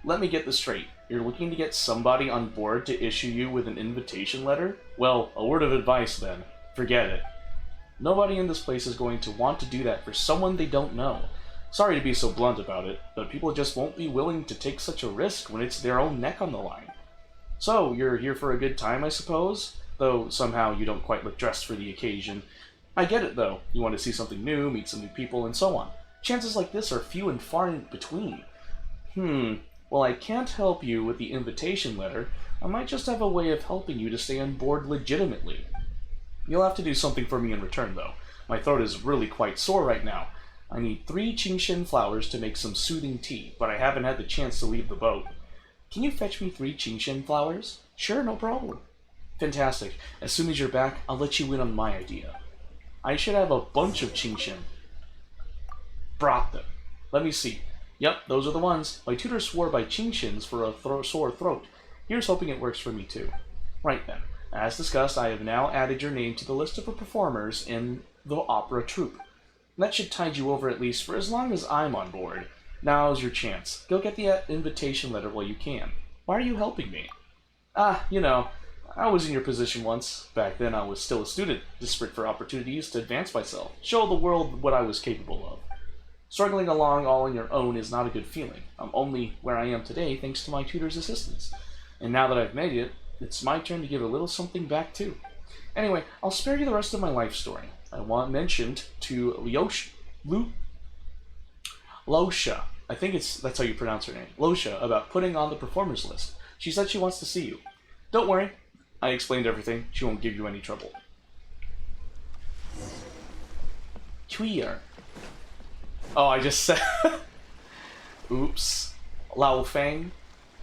Let me get this straight. You're looking to get somebody on board to issue you with an invitation letter? Well, a word of advice then. Forget it. Nobody in this place is going to want to do that for someone they don't know. Sorry to be so blunt about it, but people just won't be willing to take such a risk when it's their own neck on the line. So, you're here for a good time, I suppose? Though somehow you don't quite look dressed for the occasion. I get it, though. You want to see something new, meet some new people, and so on. Chances like this are few and far in between. Well, I can't help you with the invitation letter. I might just have a way of helping you to stay on board legitimately. You'll have to do something for me in return, though. My throat is really quite sore right now. I need 3 Genshin flowers to make some soothing tea, but I haven't had the chance to leave the boat. Can you fetch me 3 Genshin flowers? Sure, no problem. Fantastic. As soon as you're back, I'll let you in on my idea. I should have a bunch of Genshin. Brought them. Let me see. Yep, those are the ones. My tutor swore by Genshin's for a sore throat. Here's hoping it works for me too. Right then. As discussed, I have now added your name to the list of performers in the opera troupe. That should tide you over at least for as long as I'm on board. Now's your chance. Go get the invitation letter while you can. Why are you helping me? You know, I was in your position once. Back then I was still a student, desperate for opportunities to advance myself, show the world what I was capable of. Struggling along all on your own is not a good feeling. I'm only where I am today thanks to my tutor's assistance. And now that I've made it, it's my turn to give a little something back too. Anyway, I'll spare you the rest of my life story. I mentioned to Losha, I think that's how you pronounce her name, Losha, about putting on the performers list. She said she wants to see you. Don't worry, I explained everything. She won't give you any trouble. Queer. Oh, I just said... Oops. Lao Feng,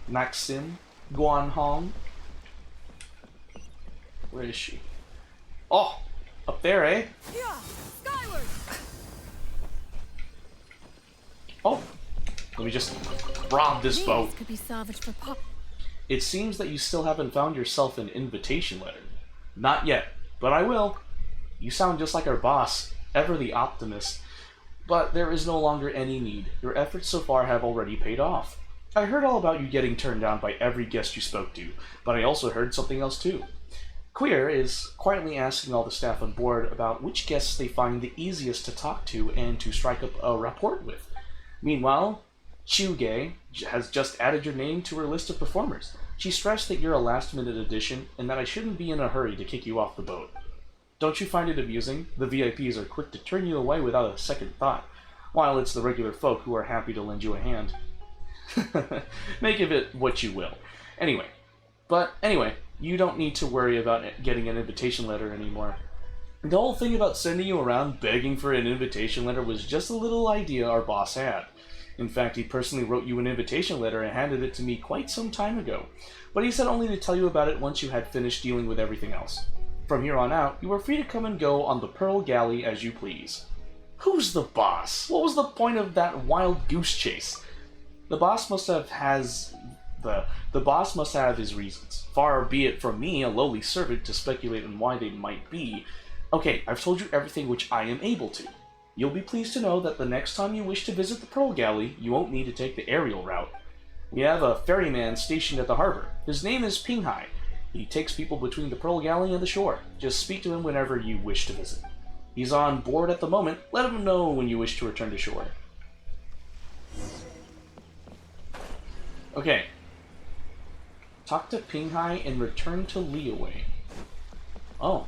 Maxim, Guan Hong. Where is she? Oh! Up there, eh? Yeah, skyward. Oh! Let me just rob this boat. These could be salvaged for pop. It seems that you still haven't found yourself an invitation letter. Not yet, but I will. You sound just like our boss, ever the optimist. But there is no longer any need. Your efforts so far have already paid off. I heard all about you getting turned down by every guest you spoke to, but I also heard something else too. Queer is quietly asking all the staff on board about which guests they find the easiest to talk to and to strike up a rapport with. Meanwhile, Chuge has just added your name to her list of performers. She stressed that you're a last-minute addition and that I shouldn't be in a hurry to kick you off the boat. Don't you find it amusing? The VIPs are quick to turn you away without a second thought, while it's the regular folk who are happy to lend you a hand. Make of it what you will. Anyway, you don't need to worry about getting an invitation letter anymore. The whole thing about sending you around begging for an invitation letter was just a little idea our boss had. In fact, he personally wrote you an invitation letter and handed it to me quite some time ago. But he said only to tell you about it once you had finished dealing with everything else. From here on out, you are free to come and go on the Pearl Galley as you please. Who's the boss? What was the point of that wild goose chase? The boss must have his reasons. Far be it from me, a lowly servant, to speculate on why they might be. Okay, I've told you everything which I am able to. You'll be pleased to know that the next time you wish to visit the Pearl Galley, you won't need to take the aerial route. We have a ferryman stationed at the harbor. His name is Pinghai. He takes people between the Pearl Galley and the shore. Just speak to him whenever you wish to visit. He's on board at the moment. Let him know when you wish to return to shore. Okay. Talk to Pinghai and return to Liyue. Oh.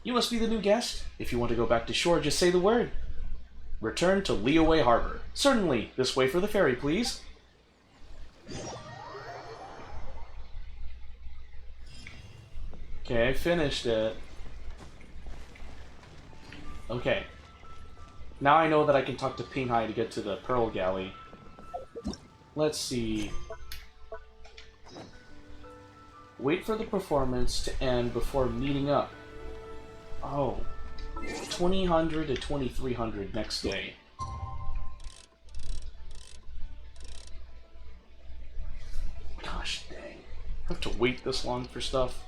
You must be the new guest. If you want to go back to shore, just say the word. Return to Liyue Harbor. Certainly. This way for the ferry, please. Okay, I finished it. Okay. Now I know that I can talk to Pinghai to get to the Pearl Galley. Let's see. Wait for the performance to end before meeting up. Oh. 2000 to 2300 next day. Gosh dang. I have to wait this long for stuff.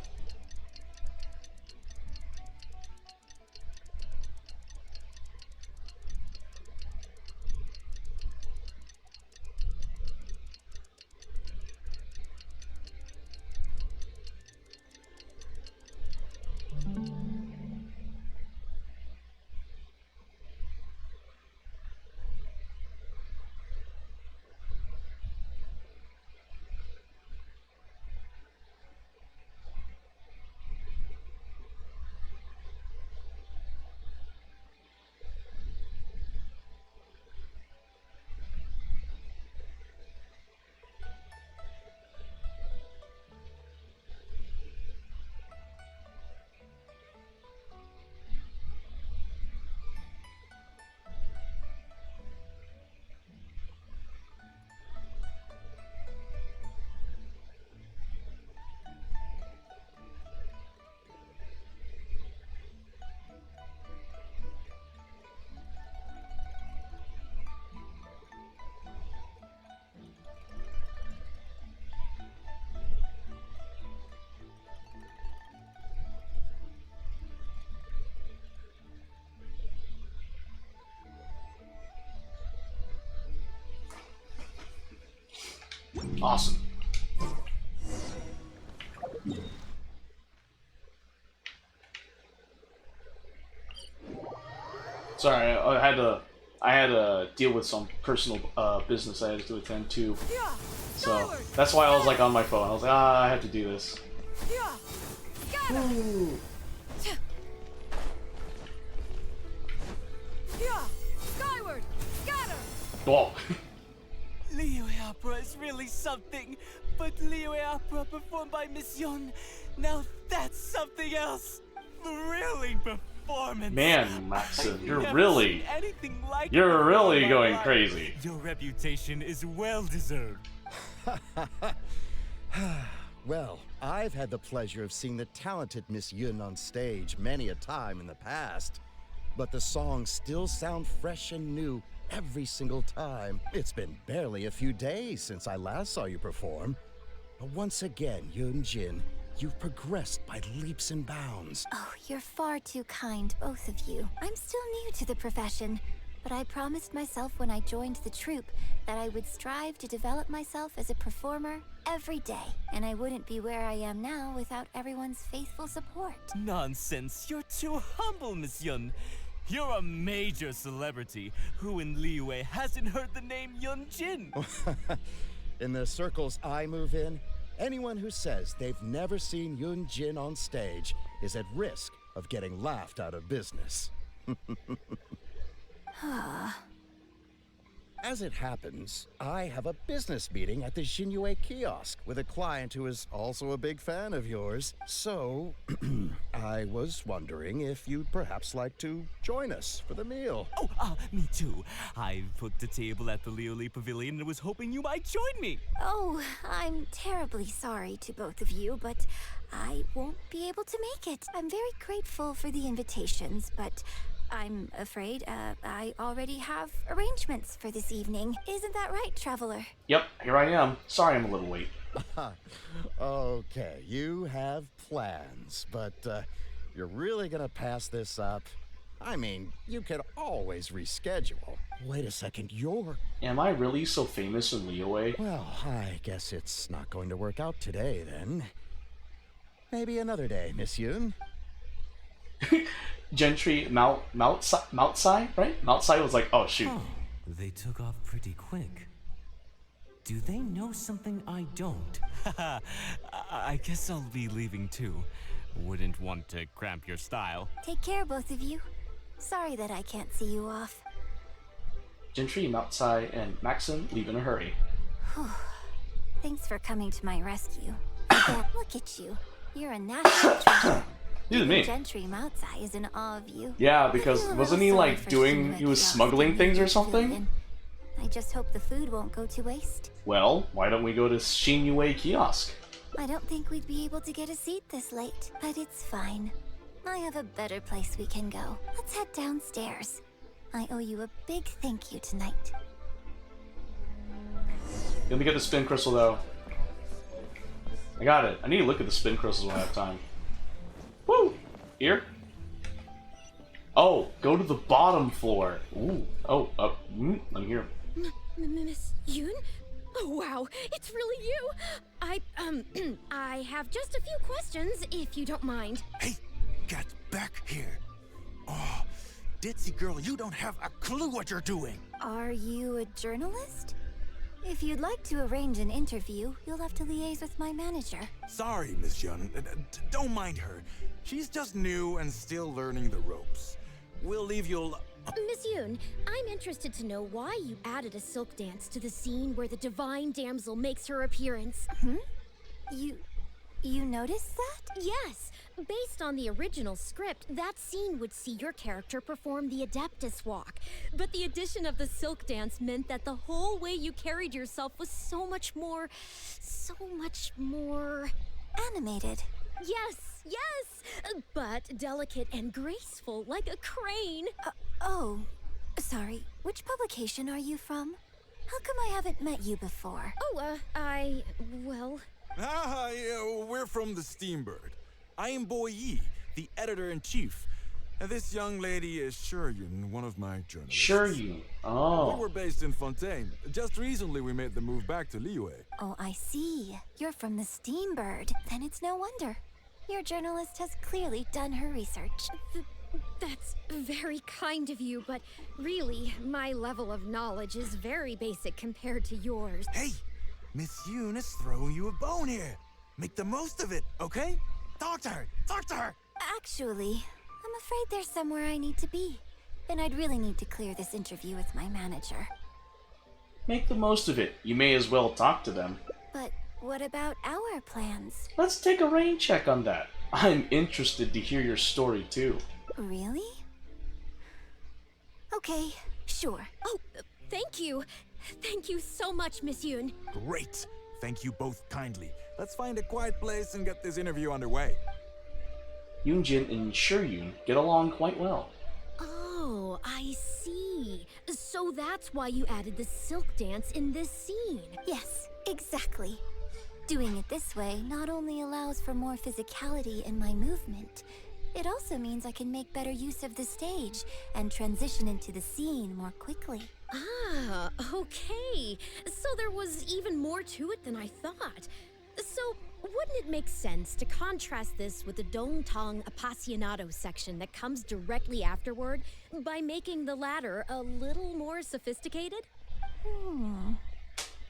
Awesome. Sorry, I had to deal with some personal business I had to attend to. So that's why I was like on my phone. I was like, I have to do this. Ooh. Skyward! Scatter! Whoa. Liyue opera is really something, but Liyue opera performed by Miss Yun, now that's something else. Thrilling performance. Man, Maxim, I've you're never really seen anything like it you're before really in my going life. crazy. Your reputation is well deserved. Well, I've had the pleasure of seeing the talented Miss Yun on stage many a time in the past, but the songs still sound fresh and new every single time. It's been barely a few days since I last saw you perform. But once again, Yun Jin, you've progressed by leaps and bounds. Oh, you're far too kind, both of you. I'm still new to the profession, but I promised myself when I joined the troupe that I would strive to develop myself as a performer every day, and I wouldn't be where I am now without everyone's faithful support. Nonsense, you're too humble, Miss Yun. You're a major celebrity. Who in Liyue hasn't heard the name Yun Jin? In the circles I move in, anyone who says they've never seen Yun Jin on stage is at risk of getting laughed out of business. As it happens, I have a business meeting at the Xinyu kiosk with a client who is also a big fan of yours. So, I was wondering if you'd perhaps like to join us for the meal. Oh, me too. I booked a table at the Lioli Pavilion and was hoping you might join me. Oh, I'm terribly sorry to both of you, but I won't be able to make it. I'm very grateful for the invitations, but I'm afraid I already have arrangements for this evening. Isn't that right, Traveler? Yep, here I am. Sorry I'm a little late. Okay, you have plans, but you're really gonna pass this up? I mean, you could always reschedule. Wait a second, you're... Am I really so famous in Liyue? Well, I guess it's not going to work out today, then. Maybe another day, Miss Yoon. Gentry Moutsai, right? Moutsai was like, oh shoot. Oh, they took off pretty quick. Do they know something I don't? I guess I'll be leaving too. Wouldn't want to cramp your style. Take care, both of you. Sorry that I can't see you off. Gentry, Moutsai, and Maxim leave in a hurry. Thanks for coming to my rescue. Yeah, look at you. You're a national treasure. Even me. Gentry Moutsai is in awe of you. Yeah, I because feel a wasn't little he sorry like for doing, Shinra he was Kiosk smuggling in things the or something? pavilion. I just hope the food won't go to waste. Well, why don't we go to Xinyue kiosk? I don't think we'd be able to get a seat this late, but it's fine. I have a better place we can go. Let's head downstairs. I owe you a big thank you tonight. Let me get the spin crystal though. I got it. I need to look at the spin crystals when I have time. Woo! Here? Oh, go to the bottom floor. Ooh. Oh, up. I'm here. Miss Yoon? Oh, wow, it's really you. I have just a few questions, if you don't mind. Hey, get back here. Oh, ditzy girl, you don't have a clue what you're doing. Are you a journalist? If you'd like to arrange an interview, you'll have to liaise with my manager. Sorry, Miss Young. Don't mind her. She's just new and still learning the ropes. We'll leave you alone. Miss Yoon, I'm interested to know why you added a silk dance to the scene where the divine damsel makes her appearance. You noticed that? Yes. Based on the original script, that scene would see your character perform the Adeptus Walk. But the addition of the silk dance meant that the whole way you carried yourself was so much more... Animated. Yes, but delicate and graceful, like a crane. Oh, sorry. Which publication are you from? How come I haven't met you before? Oh, well... Yeah, we're from the Steambird. I am Boy Yi, the editor-in-chief. And this young lady is Shuryun, one of my journalists. Shuryun. Oh. We were based in Fontaine. Just recently we made the move back to Liyue. Oh, I see. You're from the Steambird. Then it's no wonder. Your journalist has clearly done her research. That's very kind of you, but really, my level of knowledge is very basic compared to yours. Hey, Miss Yoon is throwing you a bone here. Make the most of it, okay? Talk to her! Talk to her! Actually, I'm afraid there's somewhere I need to be. And I'd really need to clear this interview with my manager. Make the most of it. You may as well talk to them. But what about our plans? Let's take a rain check on that. I'm interested to hear your story too. Really? Okay, sure. Oh, thank you. Thank you so much, Miss Yoon. Great! Thank you both kindly. Let's find a quiet place and get this interview underway. Yoonjin and Shuryun get along quite well. Oh, I see. So that's why you added the silk dance in this scene. Yes, exactly. Doing it this way not only allows for more physicality in my movement, it also means I can make better use of the stage and transition into the scene more quickly. Ah, okay. So there was even more to it than I thought. So, wouldn't it make sense to contrast this with the Dongtong Appassionato section that comes directly afterward by making the latter a little more sophisticated?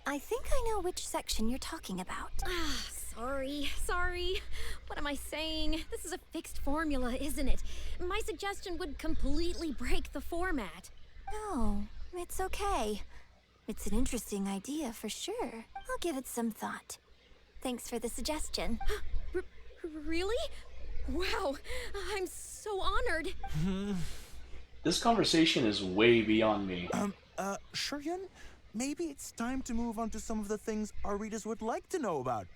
I think I know which section you're talking about. Ah, sorry. What am I saying? This is a fixed formula, isn't it? My suggestion would completely break the format. No, it's okay. It's an interesting idea for sure. I'll give it some thought. Thanks for the suggestion. Really? Wow, I'm so honored. This conversation is way beyond me. Shuryun, maybe it's time to move on to some of the things our readers would like to know about,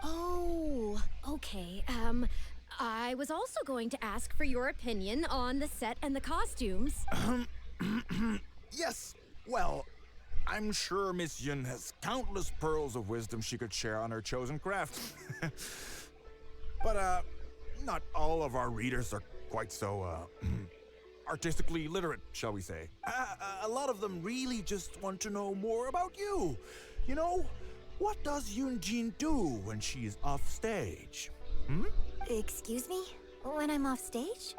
Oh, okay. I was also going to ask for your opinion on the set and the costumes. Yes, well, I'm sure Miss Yun has countless pearls of wisdom she could share on her chosen craft. But, not all of our readers are quite so, artistically literate, shall we say. A lot of them really just want to know more about you. You know, what does Yunjin do when she's off stage? Excuse me? When I'm off stage?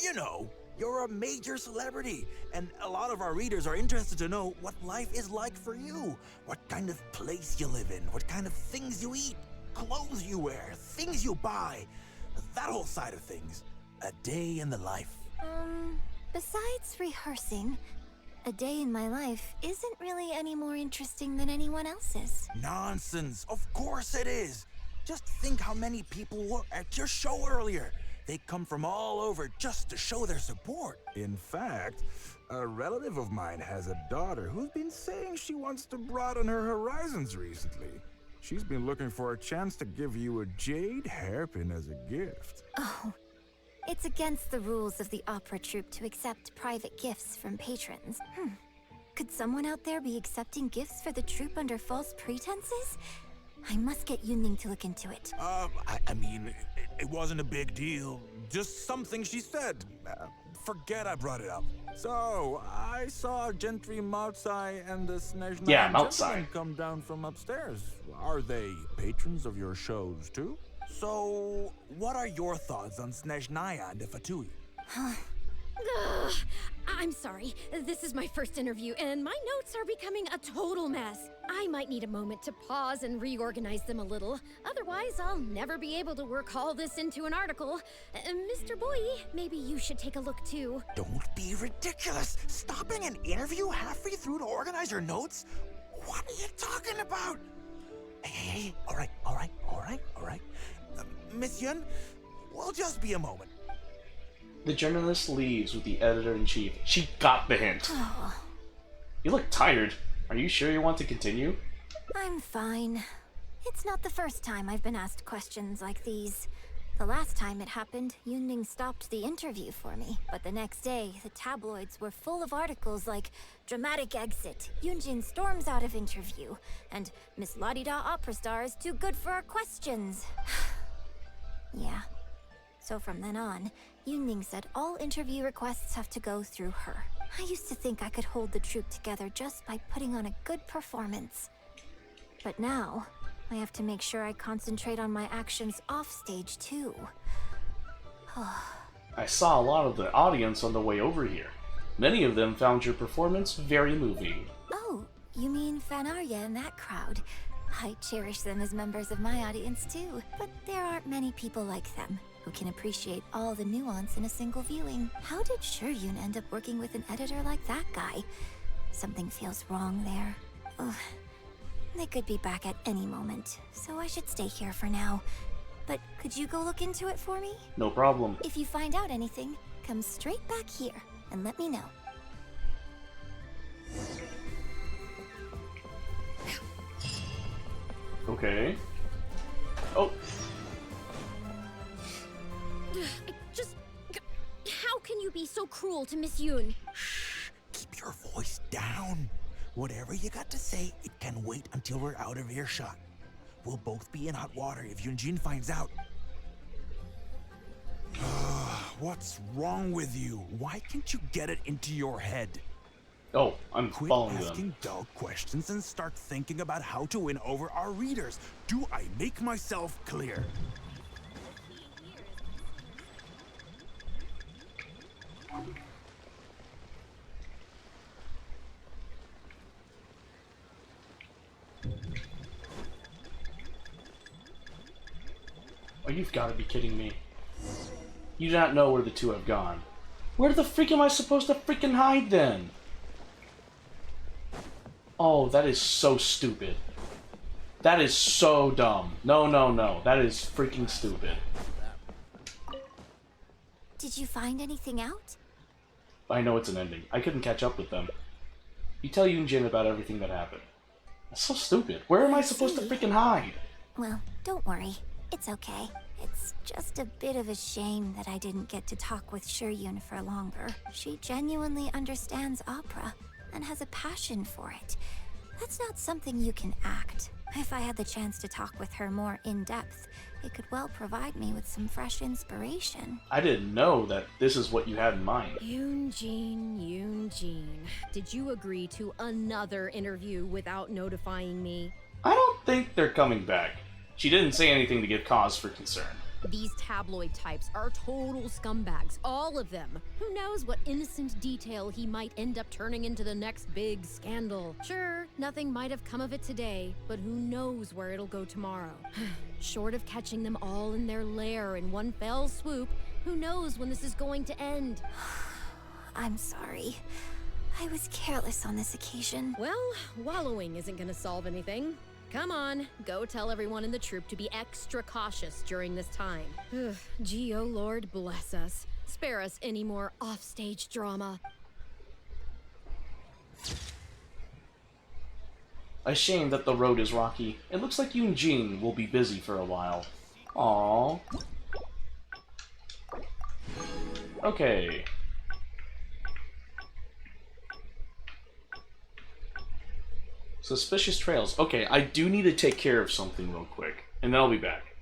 You know, you're a major celebrity, and a lot of our readers are interested to know what life is like for you. What kind of place you live in, what kind of things you eat, clothes you wear, things you buy. That whole side of things. A day in the life. Besides rehearsing, a day in my life isn't really any more interesting than anyone else's. Nonsense. Of course it is. Just think how many people were at your show earlier. They come from all over just to show their support. In fact, a relative of mine has a daughter who's been saying she wants to broaden her horizons recently. She's been looking for a chance to give you a jade hairpin as a gift. Oh, it's against the rules of the opera troupe to accept private gifts from patrons. Could someone out there be accepting gifts for the troupe under false pretenses? I must get Yunning to look into it. I mean, it wasn't a big deal. Just something she said. Forget I brought it up. So, I saw Gentry Moutsai and the Snezhnaya gentleman come down from upstairs. Are they patrons of your shows, too? So, what are your thoughts on Snezhnaya and the Fatui? I'm sorry. This is my first interview, and my notes are becoming a total mess. I might need a moment to pause and reorganize them a little. Otherwise, I'll never be able to work all this into an article. Mr. Boy, maybe you should take a look too. Don't be ridiculous! Stopping an interview halfway through to organize your notes? What are you talking about? Hey, all right. Miss Yun, we'll just be a moment. The journalist leaves with the editor-in-chief. She got the hint. You look tired. Are you sure you want to continue? I'm fine. It's not the first time I've been asked questions like these. The last time it happened, Yunning stopped the interview for me. But the next day, the tabloids were full of articles like "Dramatic Exit, Yunjin storms out of interview," and "Miss La-di-da opera star is too good for our questions." Yeah. So from then on, Yunning said all interview requests have to go through her. I used to think I could hold the troupe together just by putting on a good performance. But now, I have to make sure I concentrate on my actions off stage too. I saw a lot of the audience on the way over here. Many of them found your performance very moving. Oh, you mean Fanarya and that crowd? I cherish them as members of my audience too, but there aren't many people like them who can appreciate all the nuance in a single viewing. How did Shuryun end up working with an editor like that guy? Something feels wrong there. Ugh. They could be back at any moment, so I should stay here for now. But could you go look into it for me? No problem. If you find out anything, come straight back here and let me know. Okay. Oh. How can you be so cruel to Miss Yun? Shh, keep your voice down. Whatever you got to say, it can wait until we're out of earshot. We'll both be in hot water if Yunjin finds out. What's wrong with you? Why can't you get it into your head? Oh, I'm Quit following asking them. dull questions and start thinking about how to win over our readers. Do I make myself clear? Oh, you've got to be kidding me. You do not know where the two have gone. Where the freak am I supposed to freaking hide then? Oh, that is so stupid. That is so dumb. No, no, no. That is freaking stupid. Did you find anything out? I know it's an ending. I couldn't catch up with them. You tell Yoon Jin about everything that happened. That's so stupid. Where am I supposed to freaking hide? Well, don't worry. It's okay. It's just a bit of a shame that I didn't get to talk with Shiryun for longer. She genuinely understands opera and has a passion for it. That's not something you can act. If I had the chance to talk with her more in depth, it could well provide me with some fresh inspiration. I didn't know that this is what you had in mind. Yoon-jin. Did you agree to another interview without notifying me? I don't think they're coming back. She didn't say anything to give cause for concern. These tabloid types are total scumbags, all of them. Who knows what innocent detail he might end up turning into the next big scandal. Sure, nothing might have come of it today, but who knows where it'll go tomorrow. Short of catching them all in their lair in one fell swoop, who knows when this is going to end? I'm sorry. I was careless on this occasion. Well, wallowing isn't gonna solve anything. Come on, go tell everyone in the troupe to be extra cautious during this time. Gee, oh Lord, bless us. Spare us any more offstage drama. A shame that the road is rocky. It looks like Yoon Jin will be busy for a while. Aww. Okay. Suspicious trails. Okay, I do need to take care of something real quick, and then I'll be back.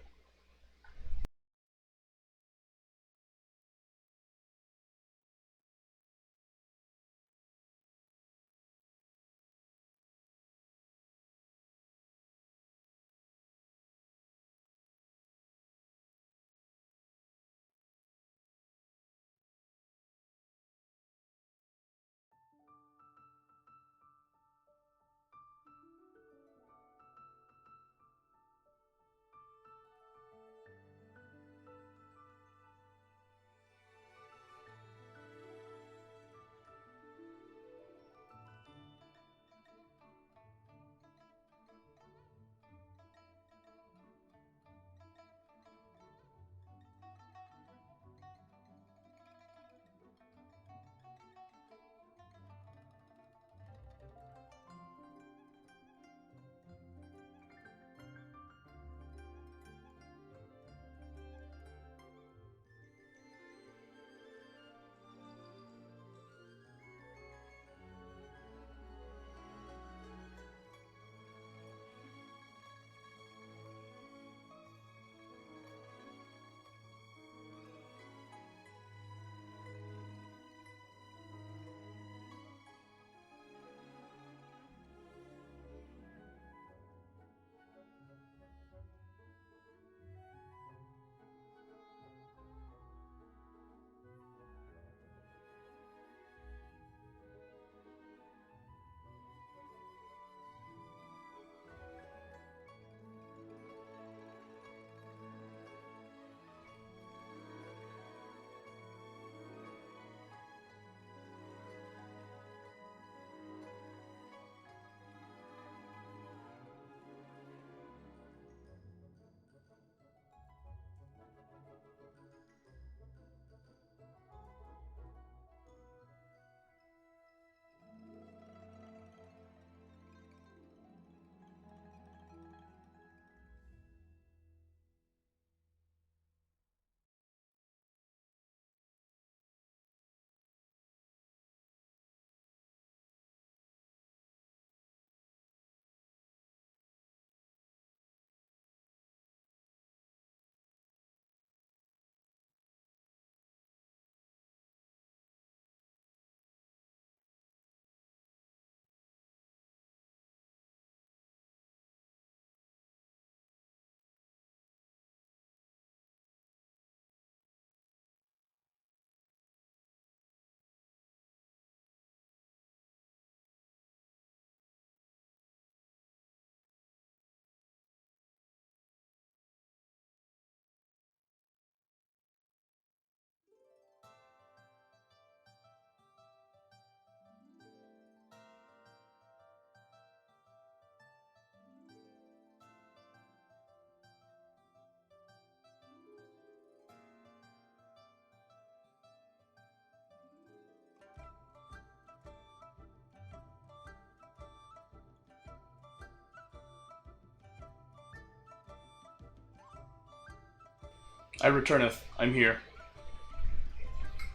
I returneth. I'm here.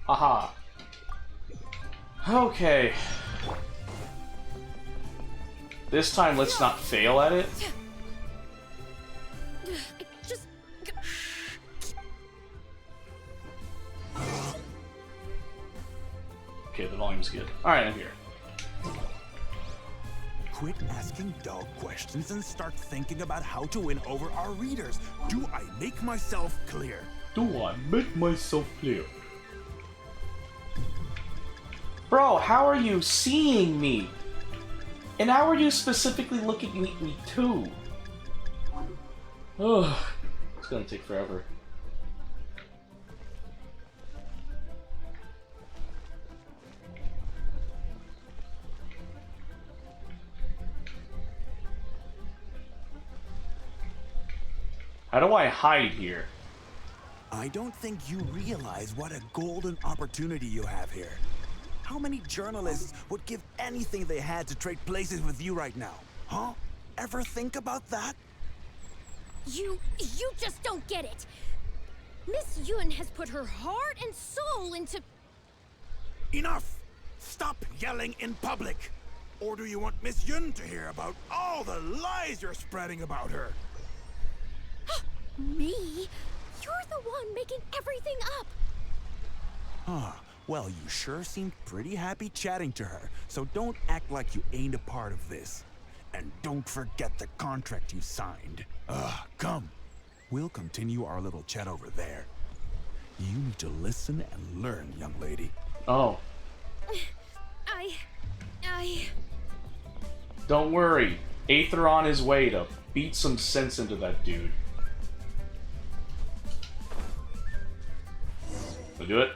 Haha. Okay. This time, let's not fail at it. Just... Okay, the volume's good. Alright, I'm here. Quit asking dull questions and start thinking about how to win over our readers. Do I make myself clear? Do I make myself clear? Bro, how are you seeing me? And how are you specifically looking at me too? Ugh, it's gonna take forever. How do I hide here? I don't think you realize what a golden opportunity you have here. How many journalists would give anything they had to trade places with you right now? Huh? Ever think about that? You just don't get it. Miss Yun has put her heart and soul into... Enough! Stop yelling in public! Or do you want Miss Yun to hear about all the lies you're spreading about her? Me? You're the one making everything up. Huh. Well, you sure seemed pretty happy chatting to her, so don't act like you ain't a part of this. And don't forget the contract you signed. Come. We'll continue our little chat over there. You need to listen and learn, young lady. Oh. I... Don't worry. Aether on his way to beat some sense into that dude. Did I do it?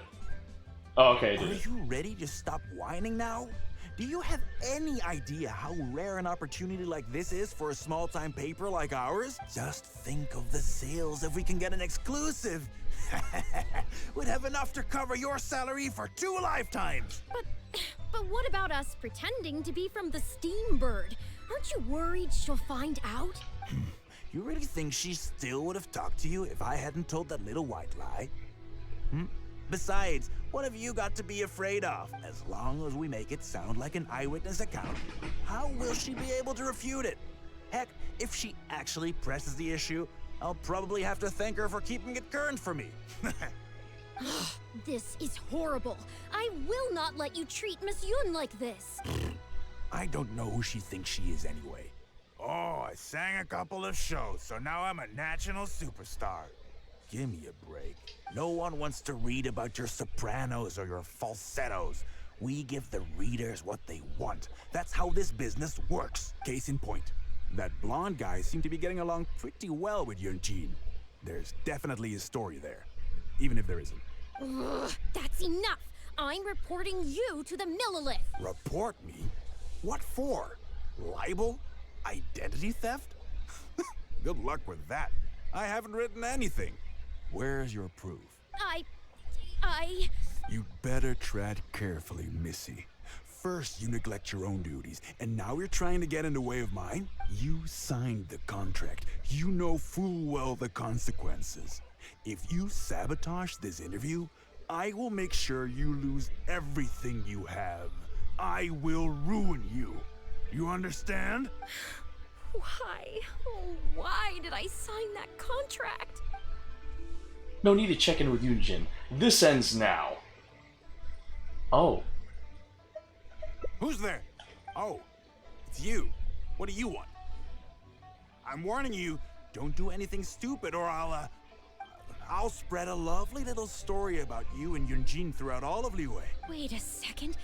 Oh, okay, I did Are it. you ready to stop whining now? Do you have any idea how rare an opportunity like this is for a small-time paper like ours? Just think of the sales if we can get an exclusive. We'd have enough to cover your salary for 2 lifetimes. But what about us pretending to be from the Steambird? Aren't you worried she'll find out? You really think she still would have talked to you if I hadn't told that little white lie? Besides, what have you got to be afraid of? As long as we make it sound like an eyewitness account, how will she be able to refute it? Heck, if she actually presses the issue, I'll probably have to thank her for keeping it current for me. This is horrible. I will not let you treat Miss Yun like this. I don't know who she thinks she is anyway. Oh, I sang a couple of shows, so now I'm a national superstar. Give me a break. No one wants to read about your sopranos or your falsettos. We give the readers what they want. That's how this business works. Case in point. That blonde guy seemed to be getting along pretty well with Yunjin. There's definitely a story there, even if there isn't. Ugh, that's enough. I'm reporting you to the Millilith. Report me? What for? Libel? Identity theft? Good luck with that. I haven't written anything. Where's your proof? You'd better tread carefully, Missy. First, you neglect your own duties, and now you're trying to get in the way of mine? You signed the contract. You know full well the consequences. If you sabotage this interview, I will make sure you lose everything you have. I will ruin you. You understand? Why? Oh, why did I sign that contract? No need to check in with Yunjin. This ends now. Oh. Who's there? Oh, it's you. What do you want? I'm warning you, don't do anything stupid or I'll spread a lovely little story about you and Yunjin throughout all of Liyue. Wait a second.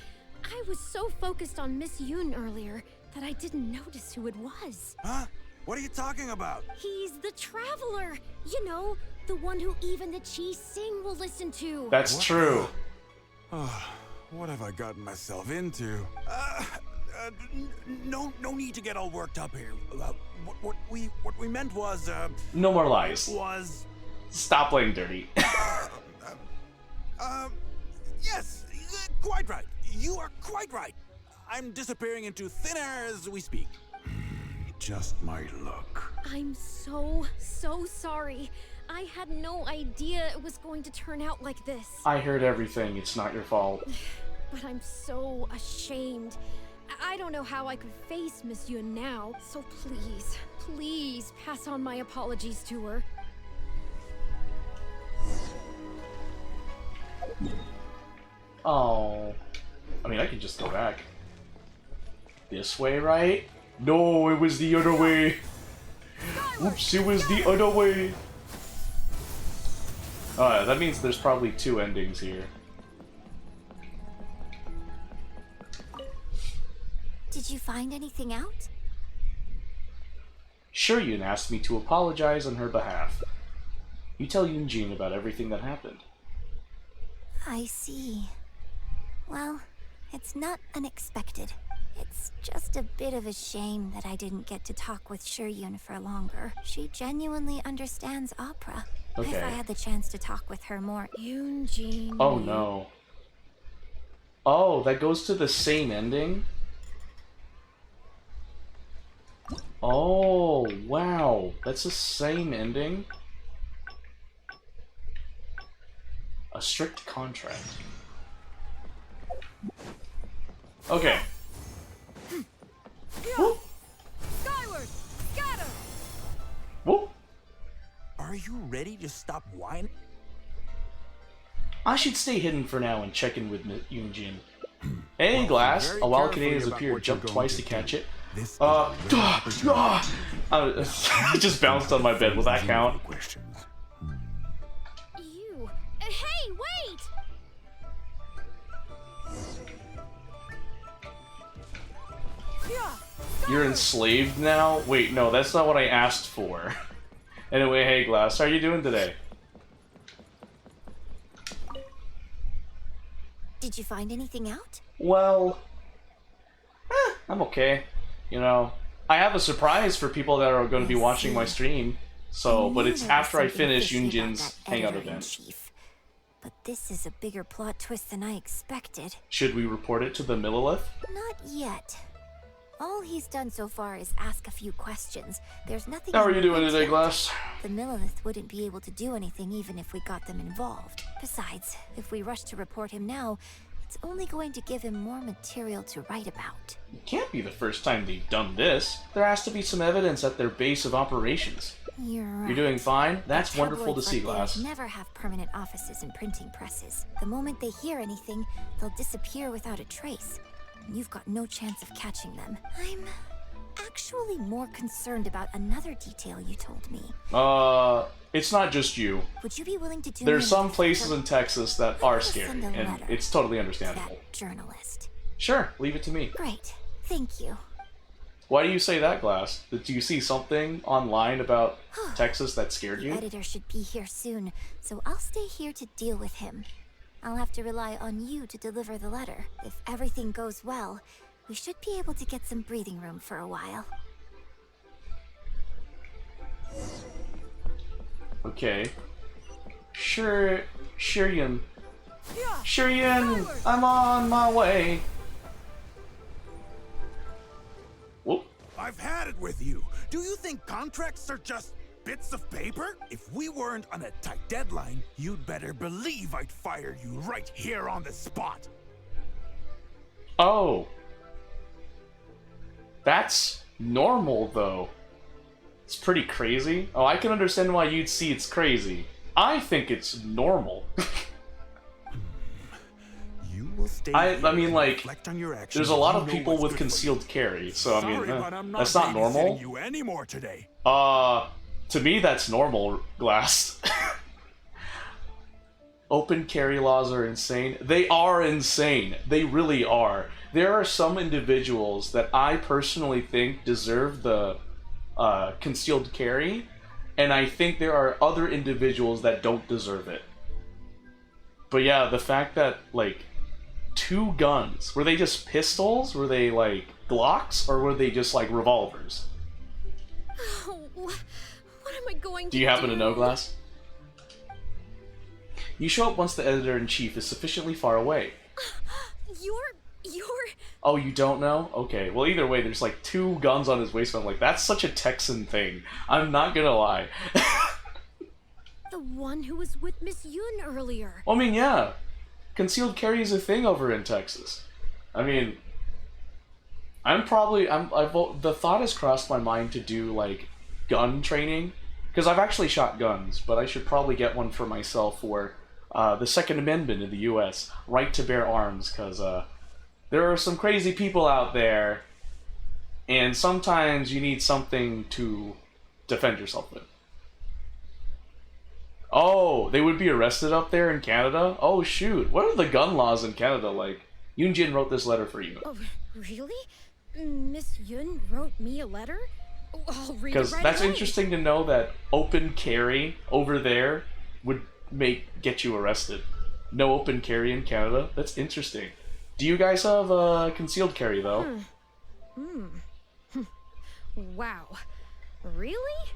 I was so focused on Miss Yun earlier that I didn't notice who it was. Huh? What are you talking about? He's the Traveler. You know, the one who even the Chi Sing will listen to. That's What? true. What have I gotten myself into? No need to get all worked up here. What we meant was, No more lies. was, Stop playing dirty. yes, quite right. You are quite right. I'm disappearing into thin air as we speak. Just my luck. I'm so sorry. I had no idea it was going to turn out like this. I heard everything. It's not your fault. But I'm so ashamed. I don't know how I could face Miss Yun now. So please, please pass on my apologies to her. Oh. I mean, I can just go back. This way, right? No, it was the other way. Oops, it was the other way. Alright, that means there's probably 2 endings here. Did you find anything out? Shiryun asked me to apologize on her behalf. You tell Yunjin about everything that happened. I see. Well, it's not unexpected. It's just a bit of a shame that I didn't get to talk with Shiryun for longer. She genuinely understands opera. Okay. If I had the chance to talk with her more... Yunjin. Oh no. Oh, that goes to the same ending? Oh, wow. That's the same ending? A strict contract. Okay. Whoop. Skyward! Scatter! Whoop. Are you ready to stop whining? I should stay hidden for now and check in with Yunjin. Hey, Glass. very A wild carefully Canadian has about appeared. what you're Jumped going twice to to catch do. it. This is a rare opportunity. I just bounced on my bed. Will that count? Questions. You. Hey, wait! You're enslaved now? Wait, no, that's not what I asked for. Anyway, hey, Glass. How are you doing today? Did you find anything out? Well, I'm okay. You know, I have a surprise for people that are going to be watching my stream. So, but it's after I finish Yunjin's hangout event. Chief. But this is a bigger plot twist than I expected. Should we report it to the Millilith? Not yet. All he's done so far is ask a few questions. There's nothing... How are you doing important today, yet. Glass? The Millilith wouldn't be able to do anything even if we got them involved. Besides, if we rush to report him now, it's only going to give him more material to write about. It can't be the first time they've done this. There has to be some evidence at their base of operations. You're right. You're doing fine? That's wonderful to Tabloids see, like Glass. theirs never have permanent offices and printing presses. The moment they hear anything, they'll disappear without a trace. And you've got no chance of catching them. I'm actually more concerned about another detail you told me. It's not just you. Would you be willing to do There's me some a places favor? in Texas that are I'll scary, send a and letter it's totally to understandable. that journalist. Sure, leave it to me. Great. Thank you. Why do you say that, Glass? Did you see something online about Texas that scared The you? editor should be here soon, so I'll stay here to deal with him. I'll have to rely on you to deliver the letter. If everything goes well, we should be able to get some breathing room for a while. Okay. Sure, Shiryun. Shiryun, I'm on my way. Whoop. I've had it with you. Do you think contracts are just bits of paper? If we weren't on a tight deadline, you'd better believe I'd fire you right here on the spot. Oh. That's normal, though. It's pretty crazy. Oh, I can understand why you'd see it's crazy. I think it's normal. You will stay I here mean, and like, reflect on your actions. there's a lot You of know people what's with good for you. concealed carry, so I mean, Sorry, but I'm that's not normal. babysitting you anymore today. To me, that's normal, Glass. Open carry laws are insane. They are insane. They really are. There are some individuals that I personally think deserve the concealed carry, and I think there are other individuals that don't deserve it. But yeah, the fact that, like, 2 guns, were they just pistols? Were they, like, Glocks? Or were they just, like, revolvers? Oh, what am I going to do? Do you happen to know, Glass? You show up once the editor-in-chief is sufficiently far away. You're... Oh, you don't know? Okay, well, either way, there's like 2 guns on his waistband. Like, that's such a Texan thing. I'm not gonna lie. The one who was with Miss Yun earlier. I mean, yeah. Concealed carry is a thing over in Texas. I mean, the thought has crossed my mind to do, like, gun training. Because I've actually shot guns, but I should probably get one for myself for the Second Amendment in the U.S. Right to bear arms, because there are some crazy people out there, and sometimes you need something to defend yourself with. Oh, they would be arrested up there in Canada? Oh, shoot. What are the gun laws in Canada like? Yoon Jin wrote this letter for you. Oh, really? Miss Yun wrote me a letter? Oh, I'll read it Because right that's away. interesting to know that open carry over there would get you arrested. No open carry in Canada? That's interesting. Do you guys have concealed carry, though? Wow. Really?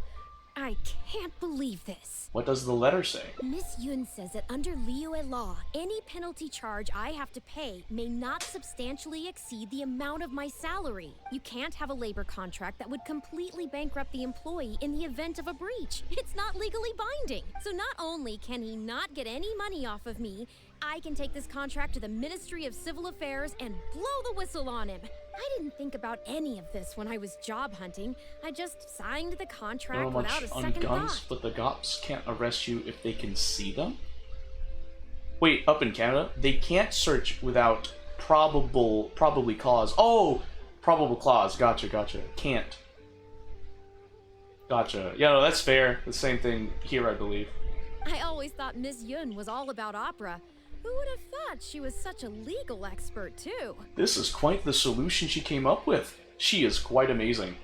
I can't believe this. What does the letter say? Miss Yun says that under Liyue law, any penalty charge I have to pay may not substantially exceed the amount of my salary. You can't have a labor contract that would completely bankrupt the employee in the event of a breach. It's not legally binding. So not only can he not get any money off of me, I can take this contract to the Ministry of Civil Affairs and blow the whistle on him. I didn't think about any of this when I was job hunting. I just signed the contract Not much without a on second guns, thought. but the cops can't arrest you if they can see them? Wait, up in Canada, they can't search without probably cause. Oh, probable cause. Gotcha. Can't. Gotcha. Yeah, no, that's fair. The same thing here, I believe. I always thought Miss Yun was all about opera. Who would have thought she was such a legal expert, too? This is quite the solution she came up with. She is quite amazing.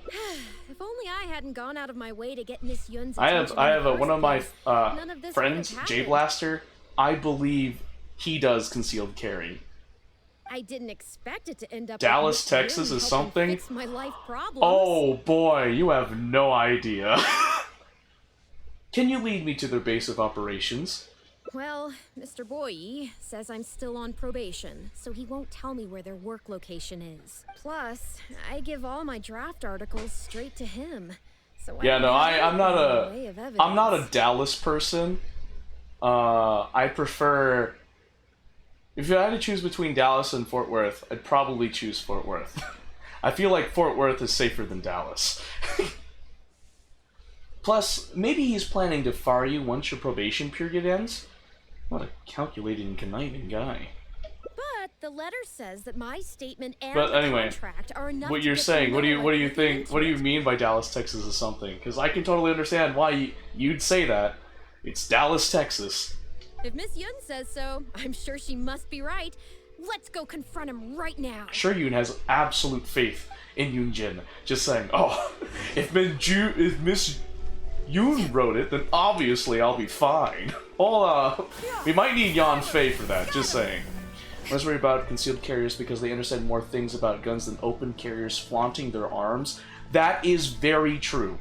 If only I hadn't gone out of my way to get Miss Yun's I attention have in the one of my first place, none of this friends, would have J happened. Blaster. I believe he does concealed carry. I didn't expect it to end up Dallas, with Miss Yun Texas is helping something? Fix my life problems. Oh boy, you have no idea. Can you lead me to their base of operations? Well, Mr. Boye says I'm still on probation, so he won't tell me where their work location is. Plus, I give all my draft articles straight to him. So Yeah, I no, don't have I'm not anything in the way of I'm not a evidence. Dallas person. I prefer. If I had to choose between Dallas and Fort Worth, I'd probably choose Fort Worth. I feel like Fort Worth is safer than Dallas. Plus, maybe he's planning to fire you once your probation period ends. What a calculating, conniving guy. But the letter says that my statement and But the anyway, contract are enough What to you're get saying? them What do you nowhere think? looking What do you into mean by Dallas, Texas is something? Because I can totally understand why you'd say that. It's Dallas, Texas. it. If Miss Yun says so, I'm sure she must be right. Let's go confront him right now. Sure, Yoon has absolute faith in Yoon Jin. Just saying, oh, if Miss Yoon wrote it, then obviously I'll be fine. We might need Yan Fei for that. Just saying. I was worried about concealed carriers because they understand more things about guns than open carriers flaunting their arms. That is very true.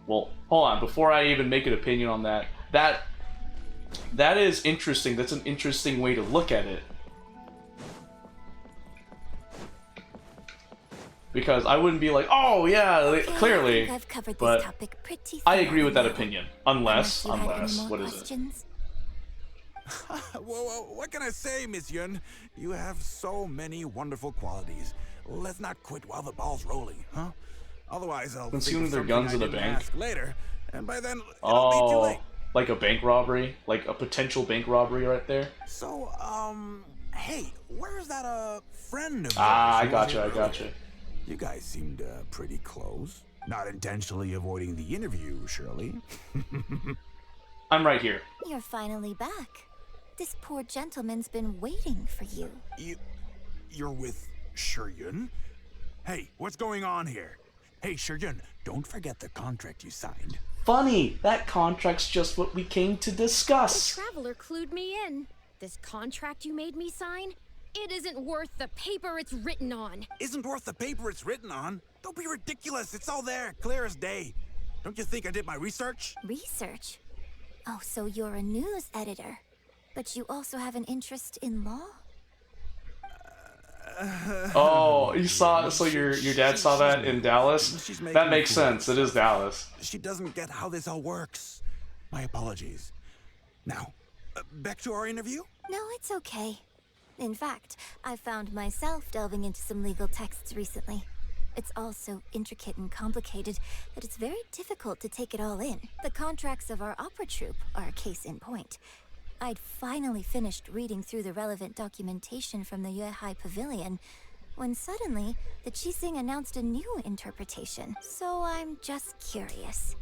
Well, hold on. Before I even make an opinion on that, that is interesting. That's an interesting way to look at it. Because I wouldn't be like, oh yeah, Okay, clearly. I think I've covered this But topic pretty I agree with that thoroughly. opinion. Unless, you had any more what is it? questions? Whoa, what can I say, Miss Yun? You have so many wonderful qualities. Let's not quit while the ball's rolling, huh? Otherwise, I'll Concealing think of their something guns I in a didn't bank? ask later, and by then it'll be too Oh, late. like a bank robbery? Like a potential bank robbery right there? So, hey, where's that friend of yours? Ah, I who was here gotcha. earlier? You guys seemed pretty close. Not intentionally avoiding the interview, surely. I'm right here. You're finally back. This poor gentleman's been waiting for you. You're with Shiryun? Hey, what's going on here? Hey, Shiryun, don't forget the contract you signed. Funny, that contract's just what we came to The discuss. traveler clued me in. This contract you made me sign? It isn't worth the paper it's written on. Isn't worth the paper it's written on? Don't be ridiculous. It's all there, clear as day. Don't you think I did my research? Research? Oh, so you're a news editor. But you also have an interest in law? Oh, you saw, so your dad saw that in Dallas? She's making That me makes feel sense, it is Dallas. She doesn't get how this all works. My apologies. Now, back to our interview? No, it's okay. In fact, I found myself delving into some legal texts recently. It's all so intricate and complicated that it's very difficult to take it all in. The contracts of our opera troupe are a case in point. I'd finally finished reading through the relevant documentation from the Yuehai Pavilion when suddenly the Qixing announced a new interpretation. So I'm just curious.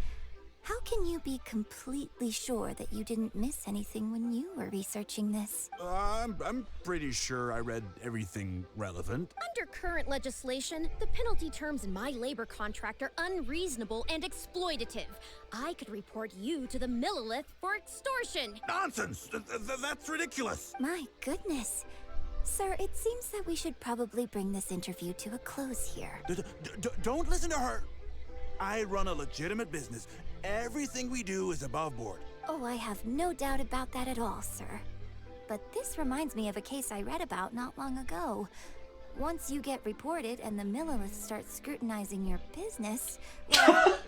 How can you be completely sure that you didn't miss anything when you were researching this? I'm pretty sure I read everything relevant. Under current legislation, the penalty terms in my labor contract are unreasonable and exploitative. I could report you to the Millilith for extortion. Nonsense! That's ridiculous! My goodness. Sir, it seems that we should probably bring this interview to a close here. Don't listen to her! I run a legitimate business. Everything we do is above board. Oh, I have no doubt about that at all, sir. But this reminds me of a case I read about not long ago. Once you get reported and the Millilith starts scrutinizing your business, well,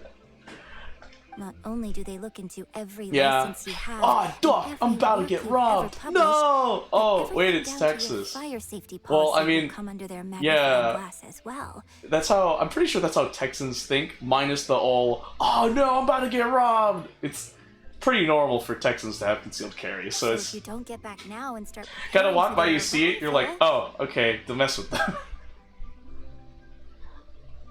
not only do they look into every license you have, Oh, duh! and I'm every about to work get you've robbed. ever No! published, Oh, but wait, everything it's down to your Texas. fire safety Well, policy I mean, will come under their magnifying yeah. glass as well. That's how, I'm pretty sure that's how Texans think, minus the all, oh no, I'm about to get robbed! It's pretty normal for Texans to have concealed carry, so So it's if you don't get back now and start kind of preparing walk for by, the you see it, you're like, revival, oh, okay, don't mess with them.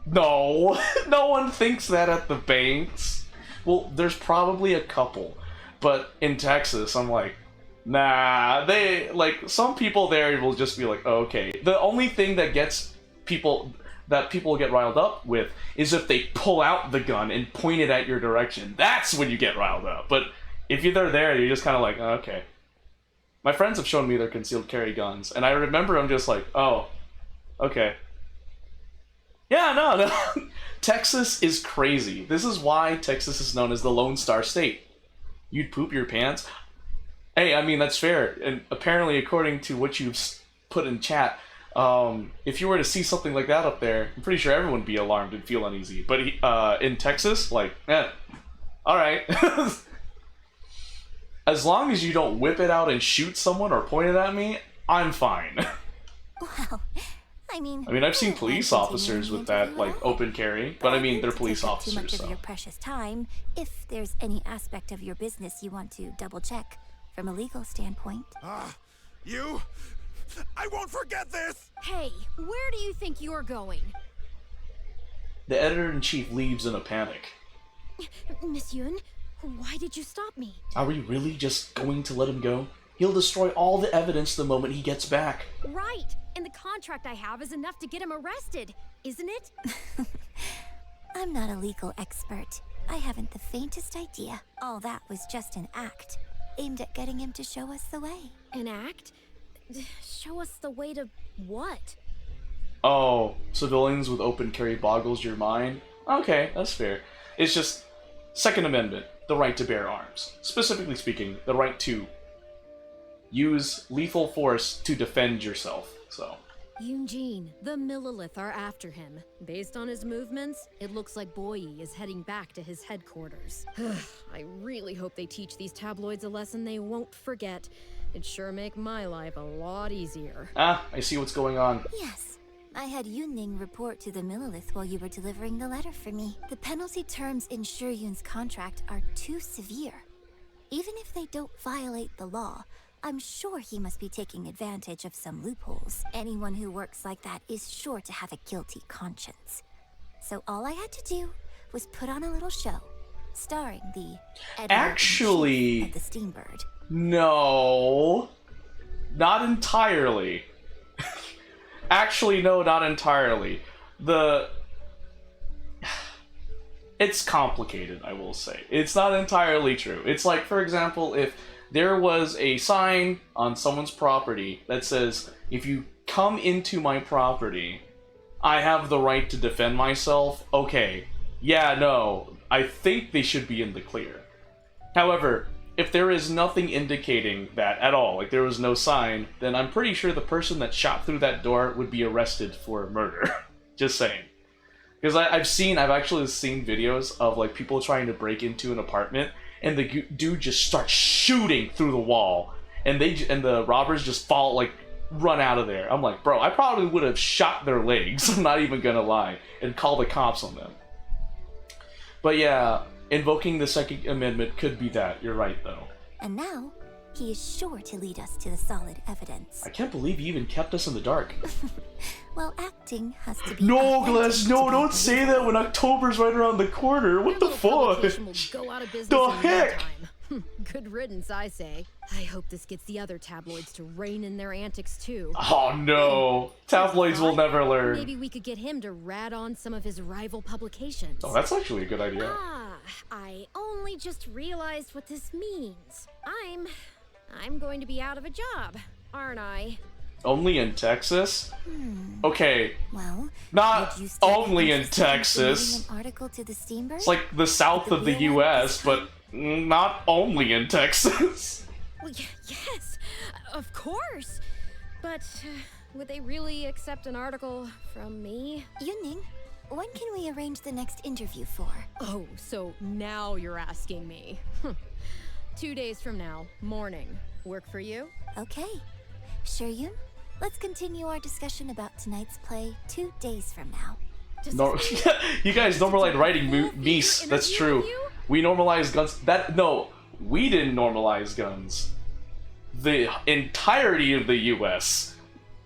No, no one thinks that at the banks. Well, there's probably a couple, but in Texas, I'm like, nah, some people there will just be like, oh, okay. The only thing that gets people get riled up with is if they pull out the gun and point it at your direction. That's when you get riled up. But if they're there, you're just kind of like, oh, okay. My friends have shown me their concealed carry guns, and I remember I'm just like, oh, okay. Yeah, no. Texas is crazy. This is why Texas is known as the Lone Star State. You'd poop your pants? Hey, I mean, that's fair. And apparently, according to what you've put in chat, if you were to see something like that up there, I'm pretty sure everyone would be alarmed and feel uneasy. But in Texas, like, alright. As long as you don't whip it out and shoot someone or point it at me, I'm fine. Well, I mean, I've seen I don't police mind officers continuing with the that, interview like, at all. open carry, but I mean, they're wouldn't police take up too much officers, of so. your precious time if there's any aspect of your business you want to double check from a legal standpoint. You? I won't forget this! Hey, where do you think you're going? The editor-in-chief leaves in a panic. Miss Yun, why did you stop me? Are we really just going to let him go? He'll destroy all the evidence the moment he gets back. Right, and the contract I have is enough to get him arrested, isn't it? I'm not a legal expert. I haven't the faintest idea. All that was just an act, aimed at getting him to show us the way. An act? Show us the way to what? Oh, civilians with open carry boggles your mind? Okay, that's fair. It's just, Second Amendment, the right to bear arms. Specifically speaking, the right to use lethal force to defend yourself, so. Eugene, the Millilith are after him. Based on his movements, it looks like Boyi is heading back to his headquarters. I really hope they teach these tabloids a lesson they won't forget. It'd sure make my life a lot easier. Ah, I see what's going on. Yes. I had Yunning report to the Millilith while you were delivering the letter for me. The penalty terms in Shuryun's contract are too severe. Even if they don't violate the law, I'm sure he must be taking advantage of some loopholes. Anyone who works like that is sure to have a guilty conscience. So all I had to do was put on a little show, starring the Actually, of the Steambird. No. Not entirely. Actually, no, not entirely. It's complicated, I will say. It's not entirely true. It's like, for example, if there was a sign on someone's property that says, if you come into my property, I have the right to defend myself. Okay, yeah, no, I think they should be in the clear. However, if there is nothing indicating that at all, like there was no sign, then I'm pretty sure the person that shot through that door would be arrested for murder. Just saying. Because I've actually seen videos of like people trying to break into an apartment, and the dude just starts shooting through the wall, and the robbers just fall, like, run out of there. I'm like, bro, I probably would have shot their legs, I'm not even gonna lie, and call the cops on them. But yeah, invoking the Second Amendment could be that. You're right, though. And now, he is sure to lead us to the solid evidence. I can't believe he even kept us in the dark. Well, acting has to be... No, Glass, no, don't say that when October's right around the corner. What the fuck? Will go out of business The in no heck? time. Good riddance, I say. I hope this gets the other tabloids to rein in their antics too. Oh no, tabloids will never learn. Maybe we could get him to rat on some of his rival publications. Oh, that's actually a good idea. Ah, I only just realized what this means. I'm going to be out of a job, aren't I? Only in Texas? Okay, Well, not would you still be only in interested in Texas. submitting an article to the Steamboat? It's like the south of the US, but not only in Texas. Well, yes, of course. But would they really accept an article from me? Yunning, when can we arrange the next interview for? Oh, so now you're asking me. 2 days from now, morning. Work for you? Okay. Shuryun, let's continue our discussion about tonight's play 2 days from now. No, you guys normalize writing meese. That's true. We normalize guns. No, we didn't normalize guns. The entirety of the U.S.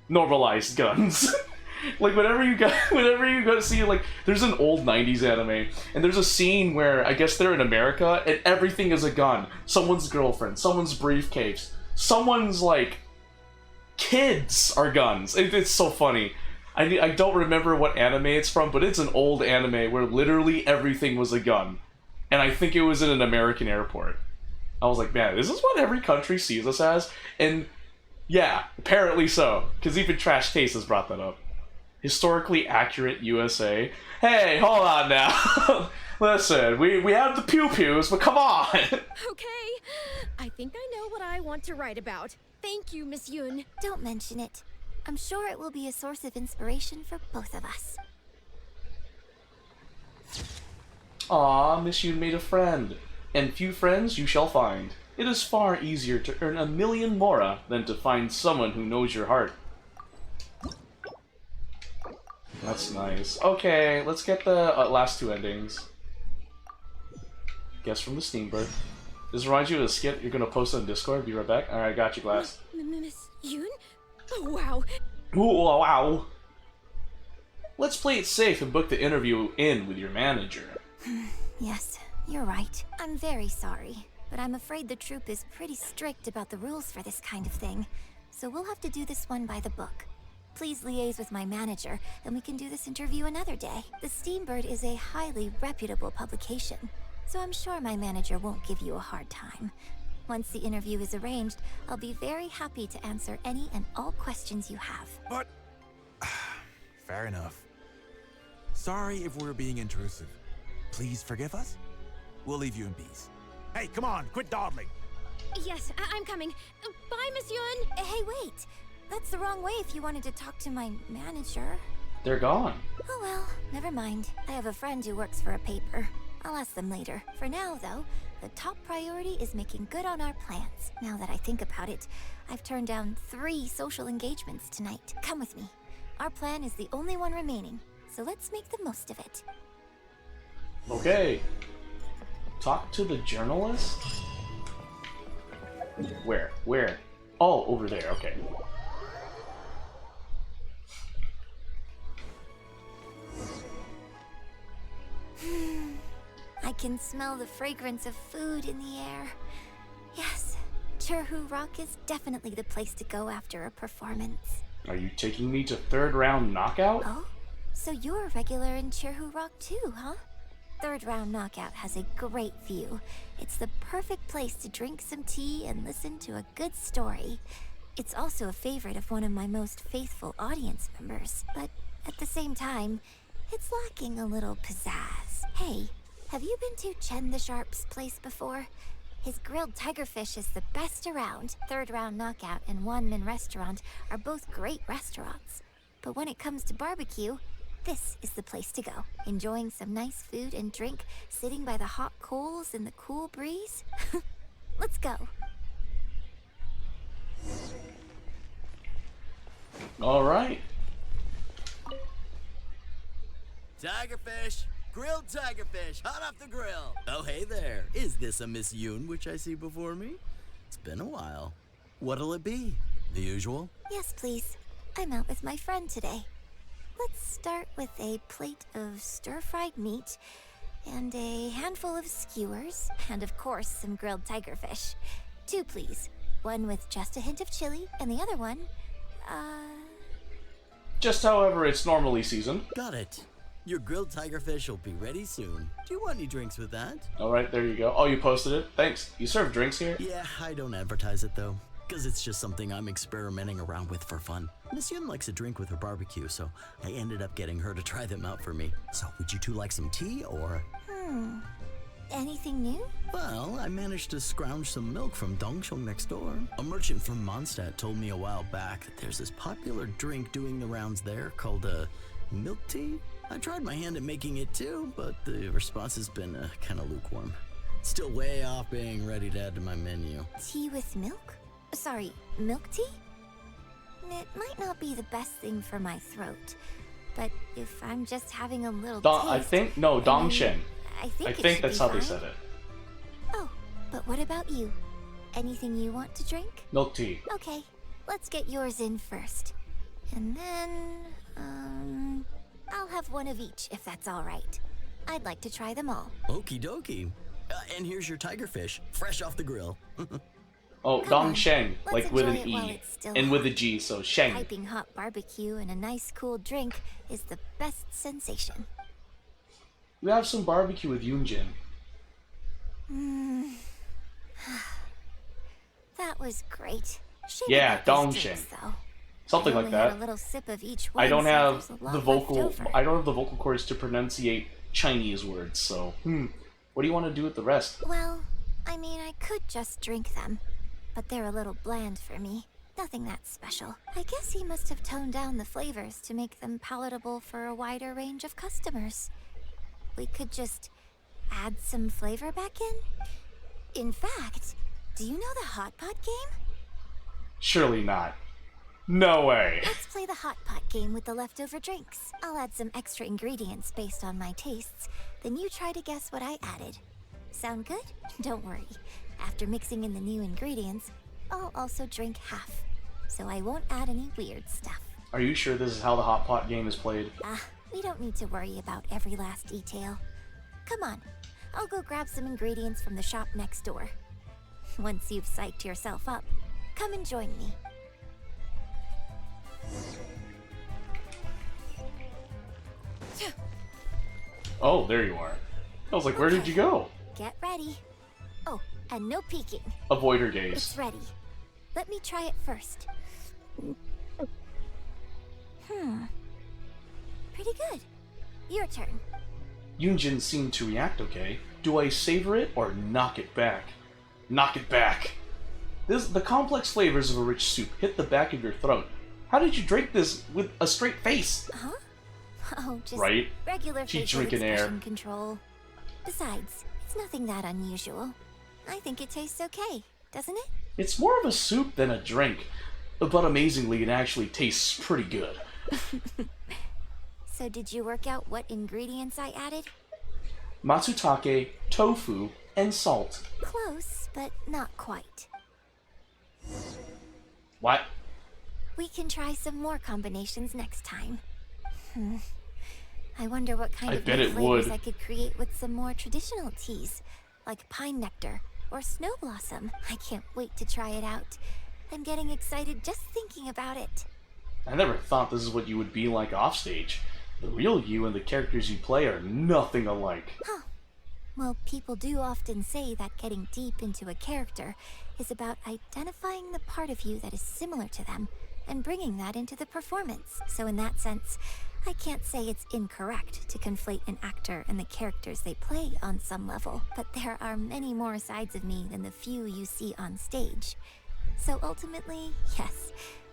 normalized guns. Like whenever you go see, like, there's an old 90s anime, and there's a scene where I guess they're in America and everything is a gun. Someone's girlfriend, someone's briefcase, someone's like kids are guns. It's so funny. I don't remember what anime it's from, but it's an old anime where literally everything was a gun. And I think it was in an American airport. I was like, man, is this what every country sees us as? And yeah, apparently so, because even Trash Taste has brought that up. Historically accurate USA. Hey, hold on now. Listen, we have the pew-pews, but come on. Okay, I think I know what I want to write about. Thank you, Miss Yun. Don't mention it. I'm sure it will be a source of inspiration for both of us. Aw, Miss Yun made a friend. And few friends you shall find. It is far easier to earn 1,000,000 mora than to find someone who knows your heart. That's nice. Okay, let's get the last two endings. Guess from the Steambird. This reminds you of the skit you're gonna post on Discord. Be right back. Alright, got you, Glass. Miss Yun? Oh, wow. Ooh, wow. Let's play it safe and book the interview in with your manager. Yes, you're right. I'm very sorry, but I'm afraid the troupe is pretty strict about the rules for this kind of thing, so we'll have to do this one by the book. Please liaise with my manager, and we can do this interview another day. The Steambird is a highly reputable publication, so I'm sure my manager won't give you a hard time. Once the interview is arranged, I'll be very happy to answer any and all questions you have. But... fair enough. Sorry if we're being intrusive. Please forgive us. We'll leave you in peace. Hey, come on, quit dawdling. Yes, I'm coming. Bye, Miss Yun. Hey, wait. That's the wrong way if you wanted to talk to my manager. They're gone. Oh well, never mind. I have a friend who works for a paper. I'll ask them later. For now, though, the top priority is making good on our plans. Now that I think about it, I've turned down 3 social engagements tonight. Come with me. Our plan is the only one remaining, so let's make the most of it. Okay. Talk to the journalist? Where? Where? Oh, over there, okay. I can smell the fragrance of food in the air. Yes, Cherhu Rock is definitely the place to go after a performance. Are you taking me to 3rd round knockout? Oh, so you're a regular in Cherhu Rock too, huh? 3rd round knockout has a great view. It's the perfect place to drink some tea and listen to a good story. It's also a favorite of one of my most faithful audience members, but at the same time, it's lacking a little pizzazz. Hey, have you been to Chen the Sharp's place before? His grilled tigerfish is the best around. 3rd round knockout and Wanmin restaurant are both great restaurants. But when it comes to barbecue, This is the place to go. Enjoying some nice food and drink, sitting by the hot coals in the cool breeze. Let's go. All right. Tigerfish! Grilled tigerfish, hot off the grill! Oh, hey there. Is this a Miss Yoon which I see before me? It's been a while. What'll it be? The usual? Yes, please. I'm out with my friend today. Let's start with a plate of stir-fried meat and a handful of skewers, and of course some grilled tigerfish. 2, please. One with just a hint of chili, and the other one, Just however it's normally seasoned. Got it. Your grilled tigerfish will be ready soon. Do you want any drinks with that? All right, there you go. Oh, you posted it? Thanks. You serve drinks here? Yeah, I don't advertise it though, because it's just something I'm experimenting around with for fun. Miss Yun likes a drink with her barbecue, so I ended up getting her to try them out for me. So would you two like some tea, or? Anything new? Well, I managed to scrounge some milk from Dongchong next door. A merchant from Mondstadt told me a while back that there's this popular drink doing the rounds there called milk tea. I tried my hand at making it too, but the response has been kind of lukewarm. Still way off being ready to add to my menu. Tea with milk? Sorry, milk tea? It might not be the best thing for my throat, but if I'm just having a little I taste, think, no, Dongshen. I think I it think should that's be how they fine. said it. Oh, but what about you? Anything you want to drink? Milk tea. Okay, let's get yours in first. And then, I'll have one of each if that's all right. I'd like to try them all. Okie dokie. And here's your tigerfish, fresh off the grill. Oh, Come on, Dongsheng, let's like with an enjoy it while E. it's still And with a hot. G, so Sheng. Piping hot barbecue and a nice cool drink is the best sensation. We have some barbecue with Yoonjin. That was great. Shame Yeah, about these Dongsheng. drinks, though. Something I like only had that. a little sip of each one, I don't so have there's a lot the left vocal. over. I don't have the vocal cords to pronunciate Chinese words. So, what do you want to do with the rest? Well, I mean, I could just drink them, but they're a little bland for me. Nothing that special. I guess he must have toned down the flavors to make them palatable for a wider range of customers. We could just add some flavor back in. In fact, do you know the hot pot game? Surely not. No way. Let's play the hot pot game with the leftover drinks. I'll add some extra ingredients based on my tastes, then you try to guess what I added. Sound good? Don't worry. After mixing in the new ingredients, I'll also drink half, so I won't add any weird stuff. Are you sure this is how the hot pot game is played? We don't need to worry about every last detail. Come on, I'll go grab some ingredients from the shop next door. Once you've psyched yourself up, come and join me. Oh, there you are. I was like, where did you go? Get ready. Oh, and no peeking. Avoid her gaze. It's ready. Let me try it first. Pretty good. Your turn. Yoonjin seemed to react okay. Do I savor it or knock it back? Knock it back. The complex flavors of a rich soup hit the back of your throat. How did you drink this with a straight face? Huh? Oh, just Right? regular She's facial drinking air. expression control. Besides, it's nothing that unusual. I think it tastes okay, doesn't it? It's more of a soup than a drink, but amazingly, it actually tastes pretty good. So did you work out what ingredients I added? Matsutake, tofu, and salt. Close, but not quite. What? We can try some more combinations next time. I wonder what kind I of bet new it flavors would. I could create with some more traditional teas, like pine nectar or snow blossom. I can't wait to try it out. I'm getting excited just thinking about it. I never thought this is what you would be like offstage. The real you and the characters you play are nothing alike. Huh. Well, people do often say that getting deep into a character is about identifying the part of you that is similar to them and bringing that into the performance. So in that sense, I can't say it's incorrect to conflate an actor and the characters they play on some level, but there are many more sides of me than the few you see on stage. So ultimately, yes,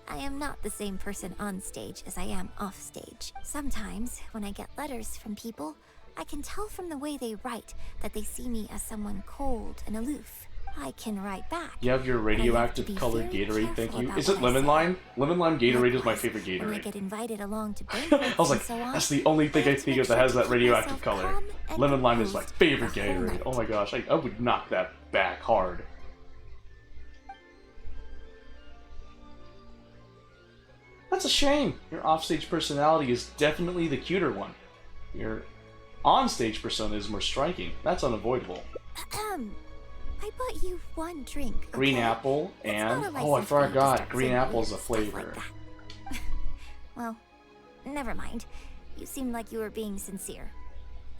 I am not the same person on stage as I am off stage. Sometimes, when I get letters from people, I can tell from the way they write that they see me as someone cold and aloof. I can write back. You have your radioactive colored Gatorade, thank you. Is it lemon lime? Lemon lime Gatorade is my favorite When I Gatorade. get invited along to I banquets was like, and so on, that's the only thing I think of that has that radioactive color. calm and Lemon lime is my composed favorite the whole Gatorade. night. Oh my gosh, I would knock that back hard. That's a shame. Your offstage personality is definitely the cuter one. Your onstage persona is more striking. That's unavoidable. I bought you one drink. Okay? Green apple It's and... not a Oh, I license for you to forgot. start Green saying apple is a weird stuff like flavor. that. Well, never mind. You seemed like you were being sincere.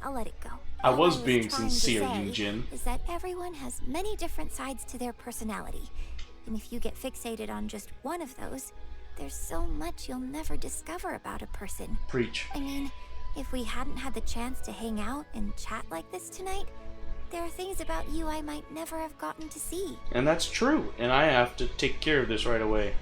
I'll let it go. I All was being trying to sincere, say Yunjin. is that everyone has many different sides to their personality. And if you get fixated on just one of those, there's so much you'll never discover about a person. Preach. I mean, if we hadn't had the chance to hang out and chat like this tonight, there are things about you I might never have gotten to see. And that's true, and I have to take care of this right away.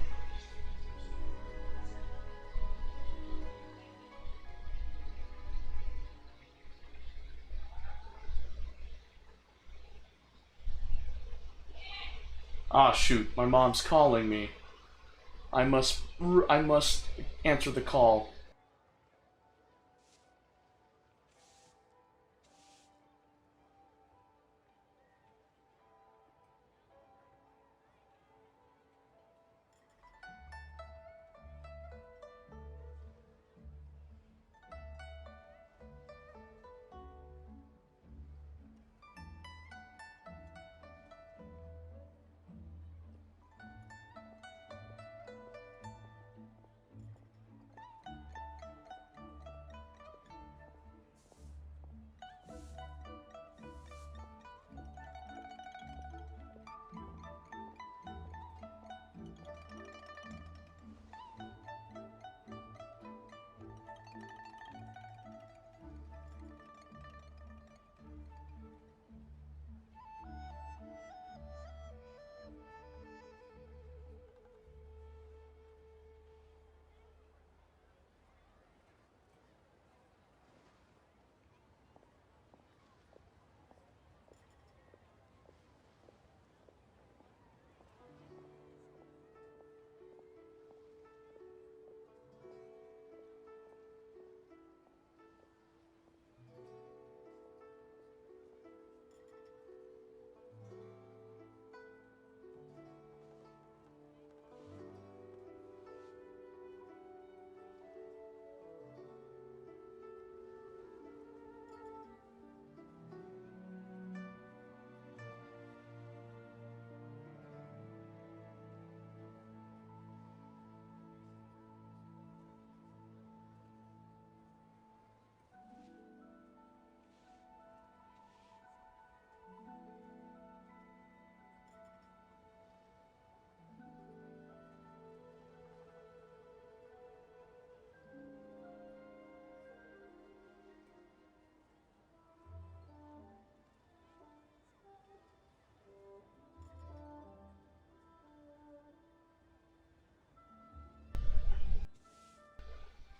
Ah, shoot, my mom's calling me. I must answer the call.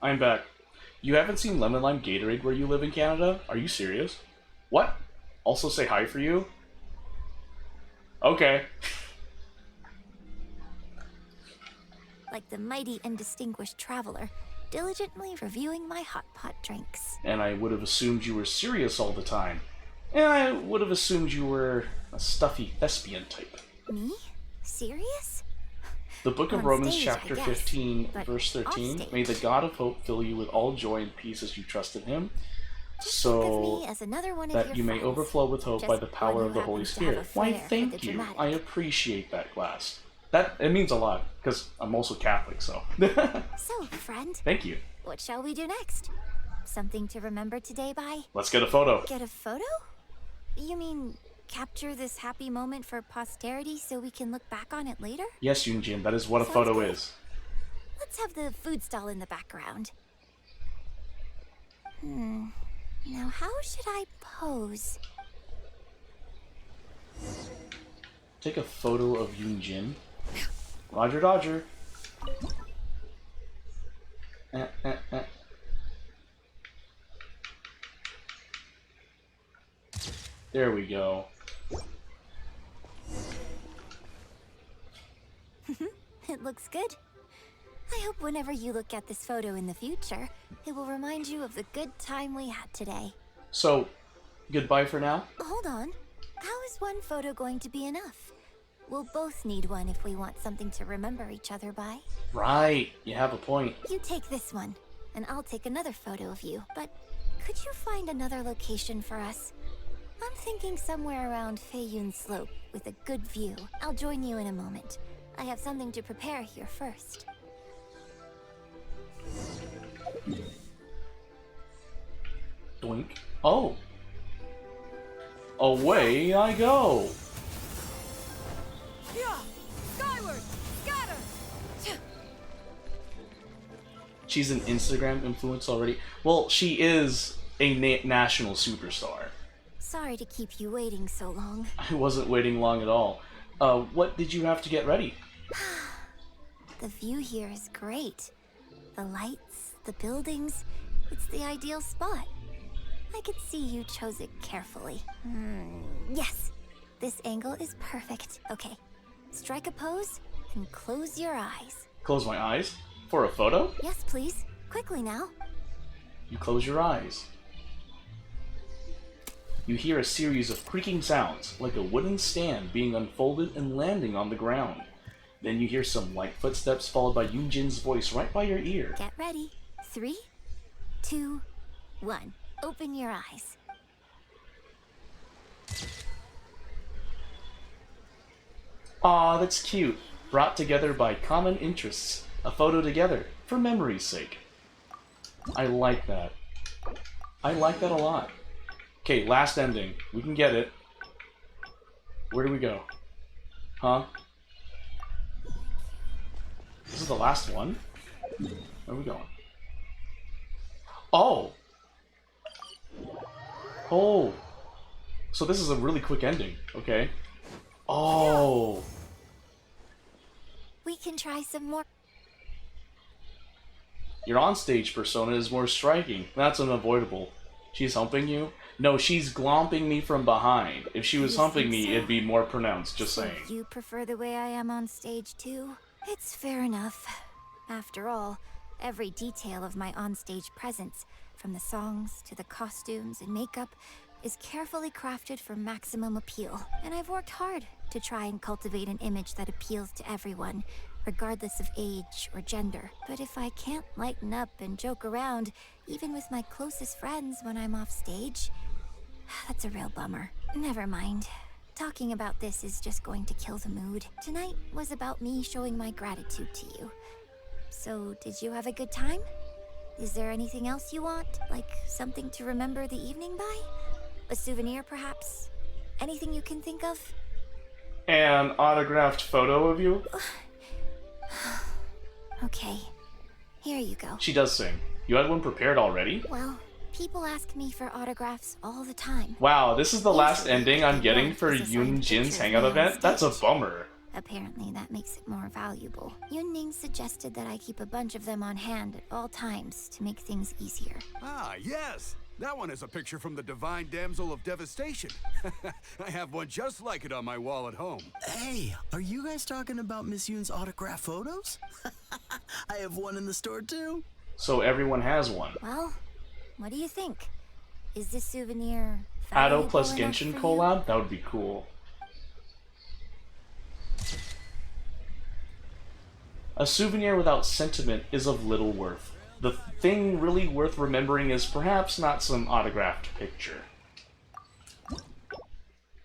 I'm back. You haven't seen Lemon Lime Gatorade where you live in Canada? Are you serious? What? Also say hi for you? Okay. Like the mighty and distinguished traveler, diligently reviewing my hot pot drinks. And I would have assumed you were serious all the time. And I would have assumed you were a stuffy thespian type. Me? Serious? The Book of On Romans stage, chapter I guess, 15, but verse 13, off May the stage. God of hope fill you with all joy and peace as you trust in him, Just think of so me as another one of that your you may friends. overflow with hope Just by the one power who of the Holy happens to have a Spirit. Why, flair for thank the you. dramatic. I appreciate that, Glass. It means a lot, because I'm also Catholic, so. So, friend, Thank you. what shall we do next? Something to remember today by? Let's get a photo. Get a photo? You mean capture this happy moment for posterity so we can look back on it later? Yes, Yunjin, that is what a Sounds photo good. is. Let's have the food stall in the background. Now how should I pose? Take a photo of Yunjin. Roger Dodger. Eh, eh, eh. There we go. It looks good. I hope whenever you look at this photo in the future, it will remind you of the good time we had today. So, goodbye for now? Hold on. How is one photo going to be enough? We'll both need one if we want something to remember each other by. Right, you have a point. You take this one, and I'll take another photo of you. But could you find another location for us? I'm thinking somewhere around Feiyun Slope with a good view. I'll join you in a moment. I have something to prepare here first. Doink. Oh. Away I go. Yeah! Skyward! Scatter! She's an Instagram influencer already. Well, she is a national superstar. Sorry to keep you waiting so long. I wasn't waiting long at all. What did you have to get ready? The view here is great. The lights, the buildings, it's the ideal spot. I could see you chose it carefully. Yes, this angle is perfect. Okay, strike a pose and close your eyes. Close my eyes? For a photo? Yes, please. Quickly now. You close your eyes. You hear a series of creaking sounds, like a wooden stand being unfolded and landing on the ground. Then you hear some light footsteps followed by Yoonjin's voice right by your ear. Get ready. 3, 2, 1. Open your eyes. Aw, that's cute. Brought together by common interests. A photo together, for memory's sake. I like that. I like that a lot. Okay, last ending. We can get it. Where do we go? Huh? This is the last one? Where are we going? Oh! Oh! So this is a really quick ending. Okay. Oh! We can try some more. Your onstage persona is more striking. That's unavoidable. She's humping you? No, she's glomping me from behind. If she was You humping think me, so? it'd be more pronounced, just So saying. you prefer the way I am on stage too? It's fair enough. After all, every detail of my onstage presence, from the songs to the costumes and makeup, is carefully crafted for maximum appeal. And I've worked hard to try and cultivate an image that appeals to everyone, regardless of age or gender. But if I can't lighten up and joke around, even with my closest friends when I'm off stage, that's a real bummer. Never mind. Talking about this is just going to kill the mood. Tonight was about me showing my gratitude to you. So, did you have a good time? Is there anything else you want? Like something to remember the evening by? A souvenir, perhaps? Anything you can think of? An autographed photo of you? Okay. Here you go. She does sing. You had one prepared already? Well, people ask me for autographs all the time. Wow, this is the last Usually, ending I'm they getting want for us to sign Yoon Jin's pictures hangout of me on event? That's a stage. bummer. Apparently, that makes it more valuable. Yunning suggested that I keep a bunch of them on hand at all times to make things easier. Ah, yes. That one is a picture from the Divine Damsel of Devastation. I have one just like it on my wall at home. Hey, are you guys talking about Miss Yoon's autograph photos? I have one in the store too. So everyone has one. Well, what do you think? Is this souvenir Ado valuable plus enough Genshin for you? collab? That would be cool. A souvenir without sentiment is of little worth. The thing really worth remembering is perhaps not some autographed picture.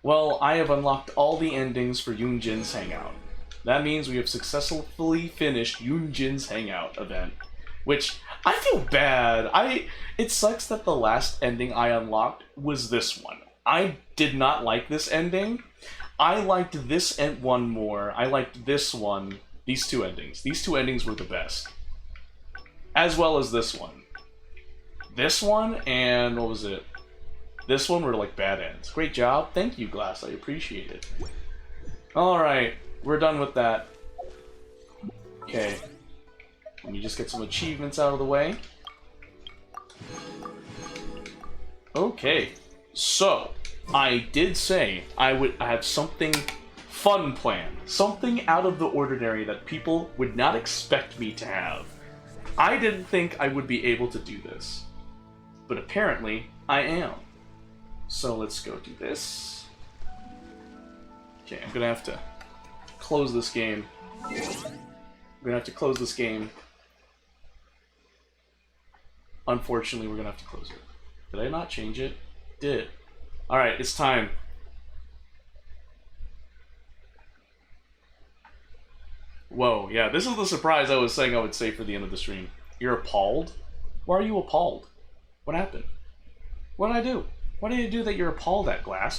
Well, I have unlocked all the endings for Yoon Jin's Hangout. That means we have successfully finished Yoon Jin's Hangout event. Which, I feel bad. It sucks that the last ending I unlocked was this one. I did not like this ending. I liked this one more. I liked this one. These two endings. These two endings were the best. As well as this one. This one and what was it? This one were like bad ends. Great job. Thank you, Glass. I appreciate it. Alright. We're done with that. Okay. Let me just get some achievements out of the way. Okay, so I did say I have something fun planned, something out of the ordinary that people would not expect me to have. I didn't think I would be able to do this, but apparently I am. So let's go do this. Okay, I'm gonna have to close this game. Unfortunately, we're gonna have to close it. Did I not change it? Did. Alright, it's time. Whoa, yeah, this is the surprise I was saying I would say for the end of the stream. You're appalled? Why are you appalled? What happened? What did I do? What did I do that you're appalled at, Glass?